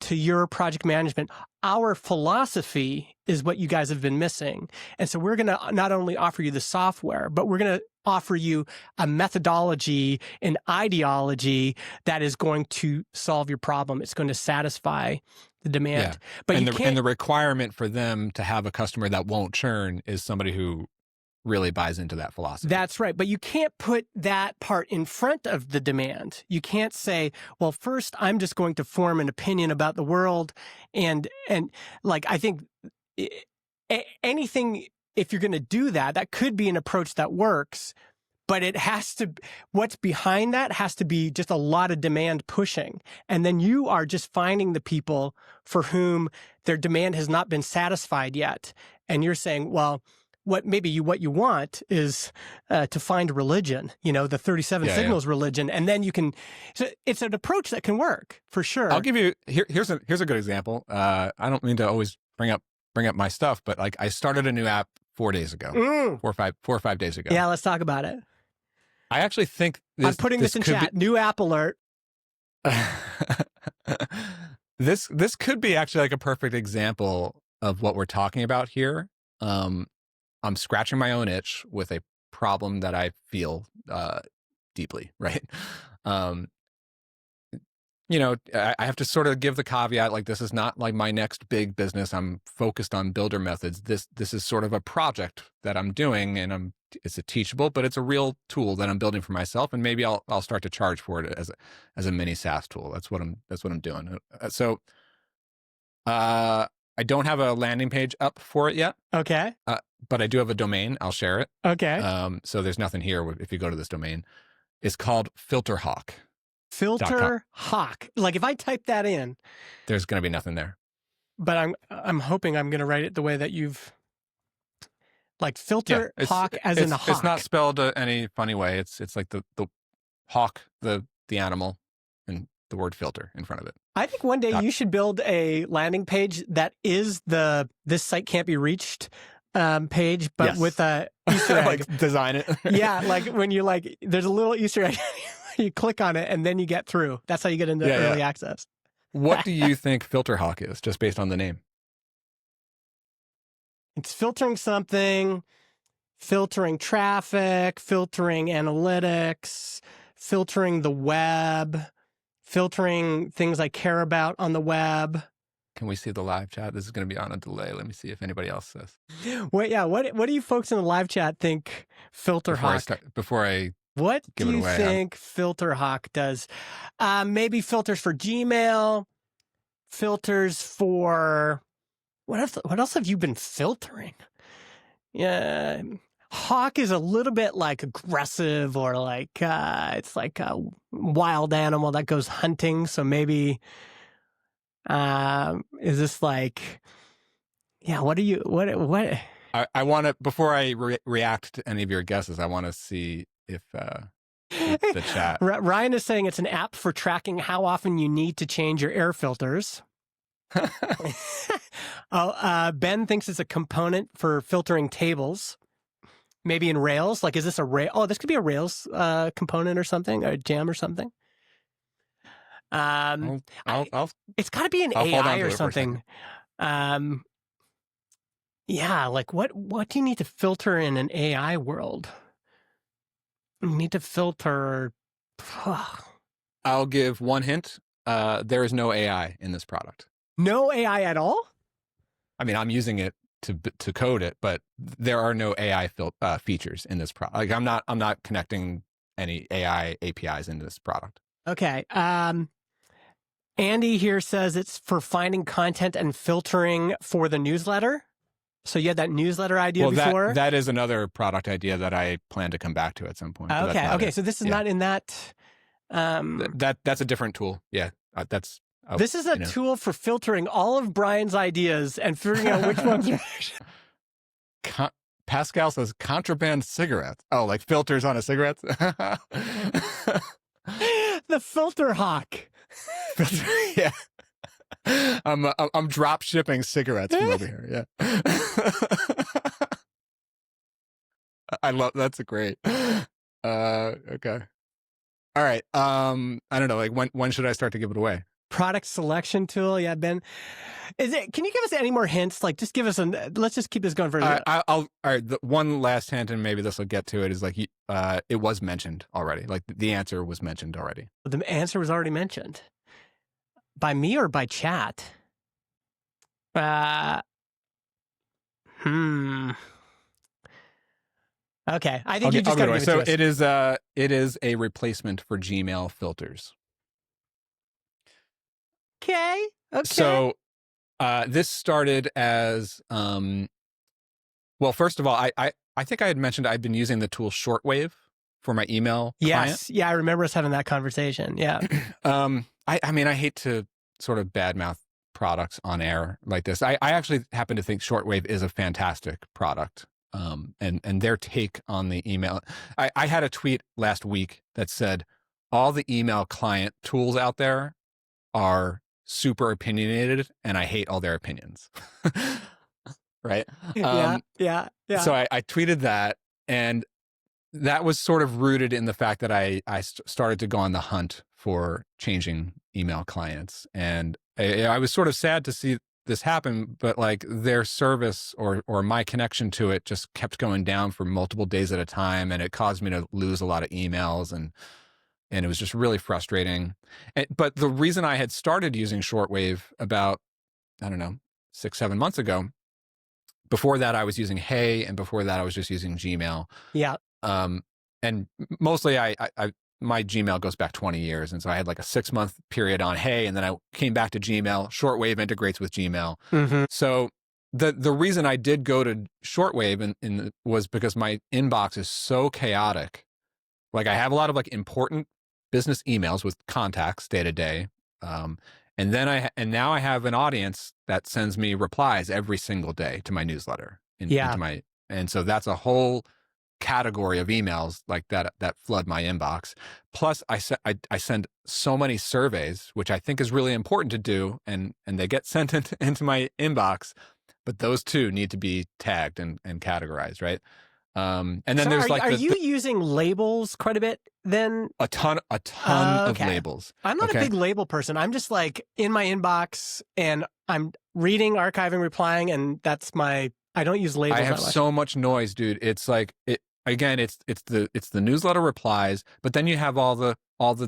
Speaker 2: to your project management. Our philosophy is what you guys have been missing. And so we're going to not only offer you the software, but we're going to offer you a methodology, an ideology that is going to solve your problem. It's going to satisfy the demand.
Speaker 1: Yeah.
Speaker 2: But
Speaker 1: and the requirement for them to have a customer that won't churn is somebody who really buys into that philosophy.
Speaker 2: That's right. But you can't put that part in front of the demand. You can't say, well, first, I'm just going to form an opinion about the world. And like, I think anything, if you're going to do that, that could be an approach that works, but it has to, what's behind that has to be just a lot of demand pushing. And then you are just finding the people for whom their demand has not been satisfied yet. And you're saying, well, what you want is to find religion, the 37 Signals religion, and then you can. So it's an approach that can work for sure.
Speaker 1: I'll give you here's a good example. I don't mean to always bring up my stuff, but like I started a new app 4 days ago, 4 or 5 days ago.
Speaker 2: Yeah, let's talk about it.
Speaker 1: I actually think
Speaker 2: I'm putting this in chat. New app alert.
Speaker 1: This could be actually like a perfect example of what we're talking about here. I'm scratching my own itch with a problem that I feel deeply, right? I have to sort of give the caveat, like, this is not like my next big business. I'm focused on builder methods. This is sort of a project that I'm doing, and I'm it's a teachable, but it's a real tool that I'm building for myself, and maybe I'll start to charge for it as a mini SaaS tool. That's what I'm doing. So I don't have a landing page up for it yet.
Speaker 2: Okay.
Speaker 1: But I do have a domain. I'll share it.
Speaker 2: Okay.
Speaker 1: So there's nothing here if you go to this domain. It's called Filterhawk.
Speaker 2: Filterhawk. Like if I type that in,
Speaker 1: there's going to be nothing there.
Speaker 2: But I'm hoping I'm going to write it the way that you've like Filterhawk as in a hawk.
Speaker 1: It's not spelled any funny way. It's like the hawk, the animal, and the word filter in front of it.
Speaker 2: I think one day you should build a landing page that is this site can't be reached page, but with a Easter egg.
Speaker 1: Like design it.
Speaker 2: Yeah, like when you there's a little Easter egg. You click on it and then you get through. That's how you get into early access.
Speaker 1: What do you think Filterhawk is, just based on the name?
Speaker 2: It's filtering something, filtering traffic, filtering analytics, filtering the web, filtering things I care about on the web.
Speaker 1: Can we see the live chat? This is going to be on a delay. Let me see if anybody else says.
Speaker 2: Wait, yeah. What do you folks in the live chat think Filterhawk? What do you think Filterhawk does? Maybe filters for Gmail, filters for what else have you been filtering? Yeah, hawk is a little bit like aggressive or like it's like a wild animal that goes hunting. So maybe is this like what?
Speaker 1: I want to, before I react to any of your guesses, I want to see if the chat.
Speaker 2: Ryan is saying it's an app for tracking how often you need to change your air filters. Ben thinks it's a component for filtering tables, maybe in Rails. Like, is this a Rails? Oh, this could be a Rails component or something, or a gem or something. It's got to be an AI or something. Yeah, like what do you need to filter in an AI world? You need to filter.
Speaker 1: I'll give one hint. There is no AI in this product.
Speaker 2: No AI at all?
Speaker 1: I mean, I'm using it to code it, but there are no AI features in this product. Like I'm not connecting any AI APIs into this product.
Speaker 2: Okay. Andy here says it's for finding content and filtering for the newsletter. So you had that newsletter idea before?
Speaker 1: That is another product idea that I plan to come back to at some point.
Speaker 2: Okay. So this is not in that.
Speaker 1: That's a different tool. Yeah.
Speaker 2: This is a tool for filtering all of Brian's ideas and figuring out which ones are.
Speaker 1: Pascal says contraband cigarettes. Oh, like filters on a cigarette?
Speaker 2: The Filterhawk.
Speaker 1: Yeah. I'm drop shipping cigarettes from over here. Yeah. I love that's great. Okay. All right. I don't know. Like when should I start to give it away?
Speaker 2: Product selection tool. Yeah, Ben. Can you give us any more hints? Like, just give us let's just keep this going for a
Speaker 1: all right. The one last hint, and maybe this will get to it, is like it was mentioned already. Like the answer was mentioned already.
Speaker 2: The answer was already mentioned. By me or by chat? Okay. I think you just got to give it to us.
Speaker 1: So it is a replacement for Gmail filters.
Speaker 2: Okay.
Speaker 1: So this started as well, first of all, I think I had mentioned I'd been using the tool Shortwave for my email client.
Speaker 2: Yeah, I remember us having that conversation. Yeah.
Speaker 1: I mean, I hate to sort of badmouth products on air like this. I actually happen to think Shortwave is a fantastic product. And their take on the email. I had a tweet last week that said, all the email client tools out there are super opinionated and I hate all their opinions. Right?
Speaker 2: Yeah.
Speaker 1: So I tweeted that, and that was sort of rooted in the fact that I started to go on the hunt for changing email clients. And I was sort of sad to see this happen, but like their service or my connection to it just kept going down for multiple days at a time. And it caused me to lose a lot of emails, and it was just really frustrating. But the reason I had started using Shortwave about, I don't know, 6-7 months ago before that I was using Hey, and before that I was just using Gmail.
Speaker 2: Yeah.
Speaker 1: And mostly my Gmail goes back 20 years. And so I had like a 6-month period on Hey, and then I came back to Gmail. Shortwave integrates with Gmail.
Speaker 2: Mm-hmm.
Speaker 1: So the reason I did go to shortwave was because my inbox is so chaotic. Like I have a lot of like important business emails with contacts day to day. And now I have an audience that sends me replies every single day to my newsletter. And so that's a whole category of emails like that flood my inbox. Plus I send so many surveys, which I think is really important to do, and they get sent into my inbox, but those too need to be tagged and categorized, right? And then
Speaker 2: so
Speaker 1: there's
Speaker 2: are you using labels quite a bit then?
Speaker 1: A ton of labels.
Speaker 2: I'm not a big label person. I'm just like in my inbox and I'm reading, archiving, replying, and that's I don't use labels.
Speaker 1: I have so much noise, dude. It's like again, it's the newsletter replies, but then you have all the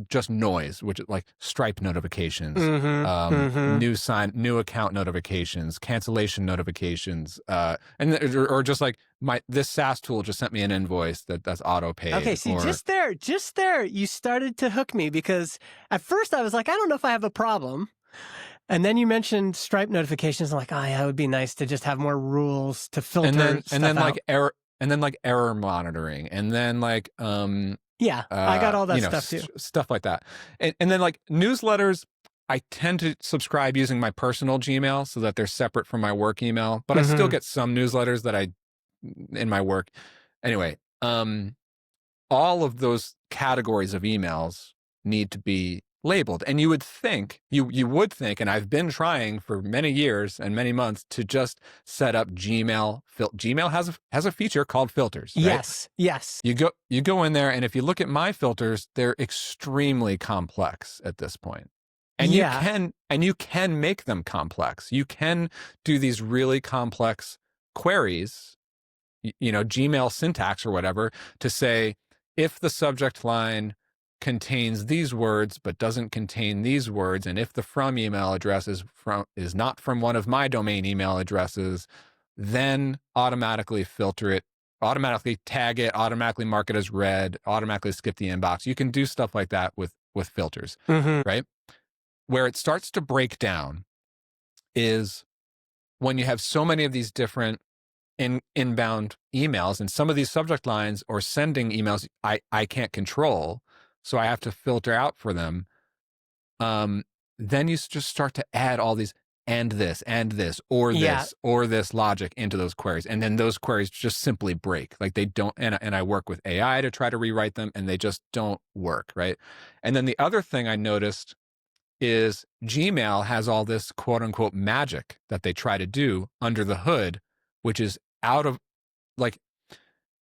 Speaker 1: just noise, which is like Stripe notifications, new account notifications, cancellation notifications, or just like this SaaS tool just sent me an invoice that's auto paid.
Speaker 2: Okay, see, just there, you started to hook me, because at first I was like, I don't know if I have a problem. And then you mentioned Stripe notifications. I'm like, oh yeah, it would be nice to just have more rules to filter
Speaker 1: and then
Speaker 2: out.
Speaker 1: like error monitoring, and then like
Speaker 2: I got all that stuff too.
Speaker 1: Stuff like that. And then like newsletters, I tend to subscribe using my personal Gmail so that they're separate from my work email, but I still get some newsletters that in my work. Anyway, all of those categories of emails need to be labeled. And you would think, and I've been trying for many years and many months to just set up Gmail. Gmail has a feature called filters. Right?
Speaker 2: Yes.
Speaker 1: You go in there, and if you look at my filters, they're extremely complex at this point. And you can make them complex. You can do these really complex queries, Gmail syntax or whatever, to say, if the subject line contains these words but doesn't contain these words, and if the from email address is not from one of my domain email addresses, then automatically filter it, automatically tag it, automatically mark it as read, automatically skip the inbox. You can do stuff like that with filters, right? Where it starts to break down is when you have so many of these different inbound emails, and some of these subject lines or sending emails I can't control, so I have to filter out for them. Then you just start to add all these and this, or this, or this logic into those queries. And then those queries just simply break. Like they don't, and I work with AI to try to rewrite them, and they just don't work, right? And then the other thing I noticed is Gmail has all this quote unquote magic that they try to do under the hood, which is out of, like,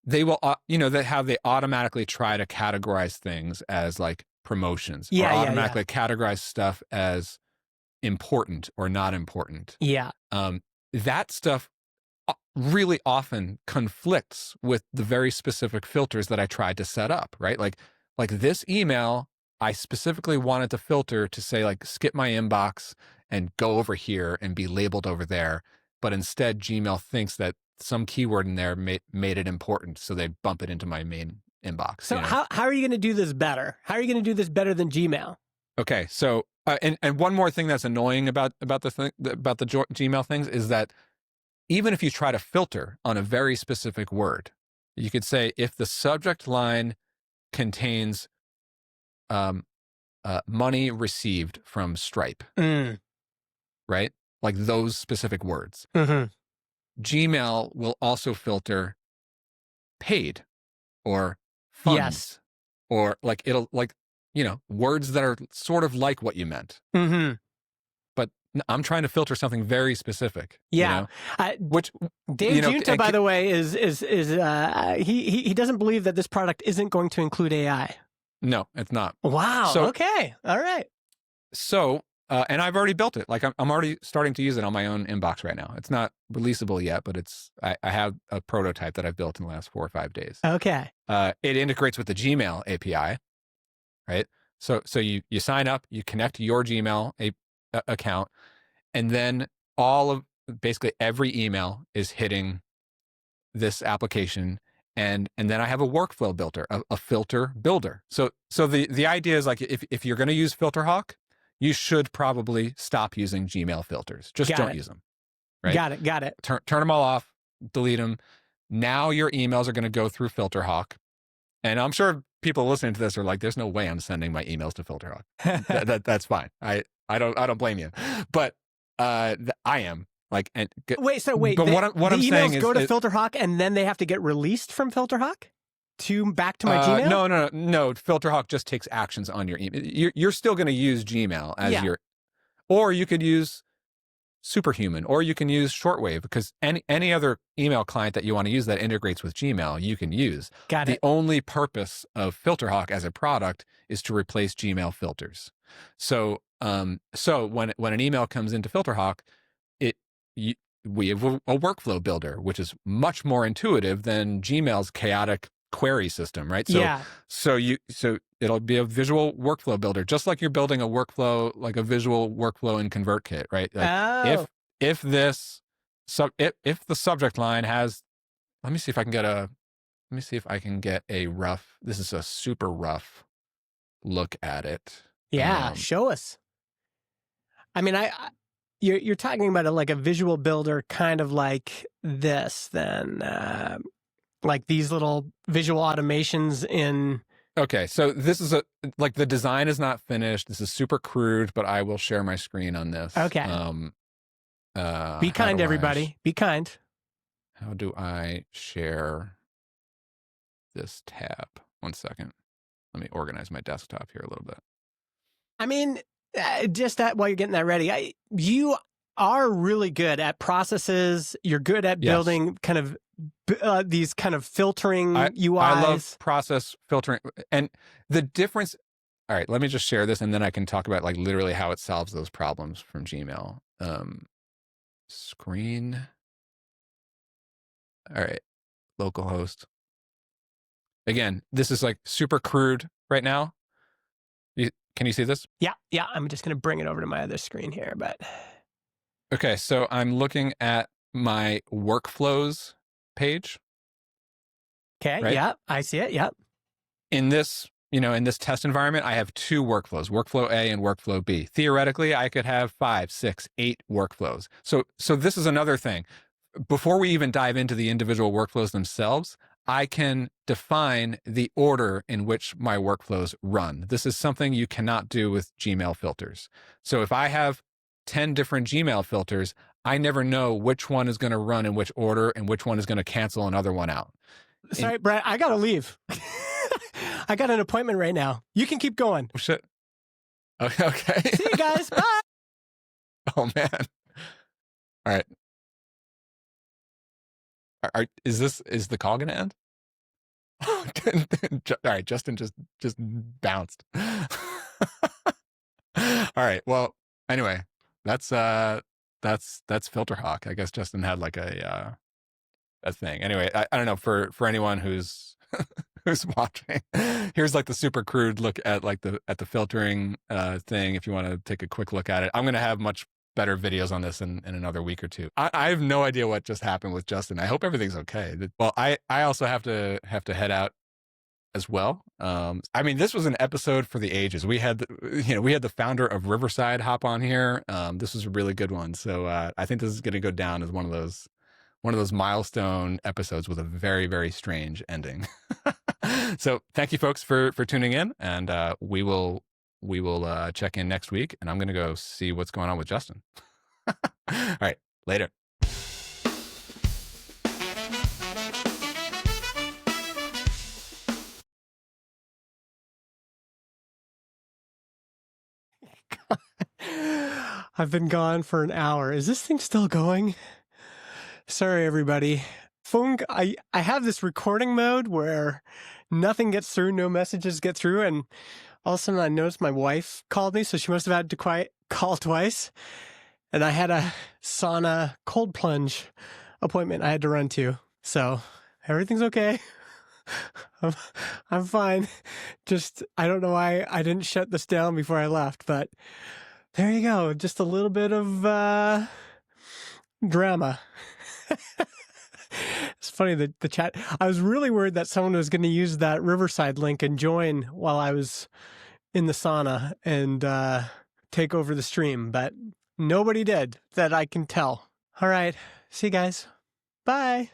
Speaker 1: they will, they automatically try to categorize things as like promotions, or automatically categorize stuff as important or not important. That stuff really often conflicts with the very specific filters that I tried to set up, right? Like this email, I specifically wanted to filter to say, like, skip my inbox and go over here and be labeled over there. But instead, Gmail thinks that some keyword in there made it important, so they bump it into my main inbox.
Speaker 2: So how are you going to do this better? How are you going to do this better than Gmail?
Speaker 1: Okay, so and one more thing that's annoying about the Gmail things is that even if you try to filter on a very specific word, you could say, if the subject line contains money received from Stripe, right? Like those specific words. Gmail will also filter paid or funds, or like it'll, like, words that are sort of like what you meant. But I'm trying to filter something very specific. Which
Speaker 2: Dave Junta, by the way, is he doesn't believe that this product isn't going to include AI.
Speaker 1: No, it's not.
Speaker 2: Wow. So, okay. All right.
Speaker 1: So, and I've already built it. Like I'm already starting to use it on my own inbox right now. It's not releasable yet, but I have a prototype that I've built in the last 4 or 5 days.
Speaker 2: Okay.
Speaker 1: It integrates with the Gmail API, right? So you sign up, you connect your Gmail account, and then all of basically every email is hitting this application. And then I have a workflow builder, a filter builder. So the idea is like, if you're going to use Filterhawk, you should probably stop using Gmail filters. Just don't use them. Right?
Speaker 2: Got it.
Speaker 1: Turn them all off, delete them. Now your emails are going to go through Filterhawk. And I'm sure people listening to this are like, there's no way I'm sending my emails to Filterhawk. That's fine. I don't blame you. But I am. Like, and
Speaker 2: wait.
Speaker 1: But what I'm saying is,
Speaker 2: go to Filterhawk and then they have to get released from Filterhawk back to my Gmail.
Speaker 1: No. Filterhawk just takes actions on your email. You're still going to use Gmail as your, or you could use Superhuman, or you can use Shortwave, because any other email client that you want to use that integrates with Gmail, you can use.
Speaker 2: Got it.
Speaker 1: The only purpose of Filterhawk as a product is to replace Gmail filters. So when an email comes into Filterhawk, we have a workflow builder, which is much more intuitive than Gmail's chaotic query system, right? So it'll be a visual workflow builder, just like you're building a workflow, like a visual workflow in ConvertKit, right? Like if the subject line has, let me see if I can get a rough, this is a super rough look at it.
Speaker 2: Yeah, show us. I mean, you're talking about like a visual builder, kind of like this, then, like these little visual automations in.
Speaker 1: Okay, so this is like the design is not finished. This is super crude, but I will share my screen on this.
Speaker 2: Okay. Be kind, everybody. Be kind.
Speaker 1: How do I share this tab? 1 second. Let me organize my desktop here a little bit.
Speaker 2: I mean, just that while you're getting that ready, you are really good at processes. You're good at building kind of these kind of filtering UIs.
Speaker 1: I love process filtering. And the difference, all right, let me just share this and then I can talk about like literally how it solves those problems from Gmail. Screen. All right, localhost. Again, this is like super crude right now. Can you see this?
Speaker 2: Yeah. I'm just going to bring it over to my other screen here, but.
Speaker 1: Okay, so I'm looking at my workflows page.
Speaker 2: Okay,
Speaker 1: right?
Speaker 2: yeah, I see it, yep.
Speaker 1: In this test environment, I have 2 workflows, workflow A and workflow B. Theoretically, I could have 5, 6, 8 workflows. So this is another thing. Before we even dive into the individual workflows themselves, I can define the order in which my workflows run. This is something you cannot do with Gmail filters. So if I have 10 different Gmail filters, I never know which one is going to run in which order and which one is going to cancel another one out.
Speaker 2: Sorry, Brett, I got to leave. I got an appointment right now. You can keep going.
Speaker 1: Oh, shit. Okay.
Speaker 2: See you guys. Bye.
Speaker 1: Oh, man. All right. Is the call going to end? All right, Justin just bounced. All right. Well, anyway, that's Filterhawk. I guess Justin had like a thing. Anyway, I don't know, for anyone who's who's watching, here's like the super crude look at like the filtering thing. If you want to take a quick look at it, I'm going to have much better videos on this in another week or two. I have no idea what just happened with Justin. I hope everything's okay. Well, I also have to head out as well. I mean, this was an episode for the ages. We had the founder of Riverside hop on here. This was a really good one. So I think this is going to go down as one of those milestone episodes with a very, very strange ending. So thank you folks for tuning in, and we will check in next week, and I'm going to go see what's going on with Justin. All right, later.
Speaker 2: I've been gone for an hour. Is this thing still going? Sorry, everybody. I have this recording mode where nothing gets through, no messages get through, and all of a sudden I noticed my wife called me, so she must have had to call twice. And I had a sauna cold plunge appointment I had to run to. So everything's okay. I'm fine. Just, I don't know why I didn't shut this down before I left, but there you go. Just a little bit of drama. It's funny that the chat. I was really worried that someone was going to use that Riverside link and join while I was in the sauna and take over the stream, but nobody did that I can tell. All right. See you guys. Bye.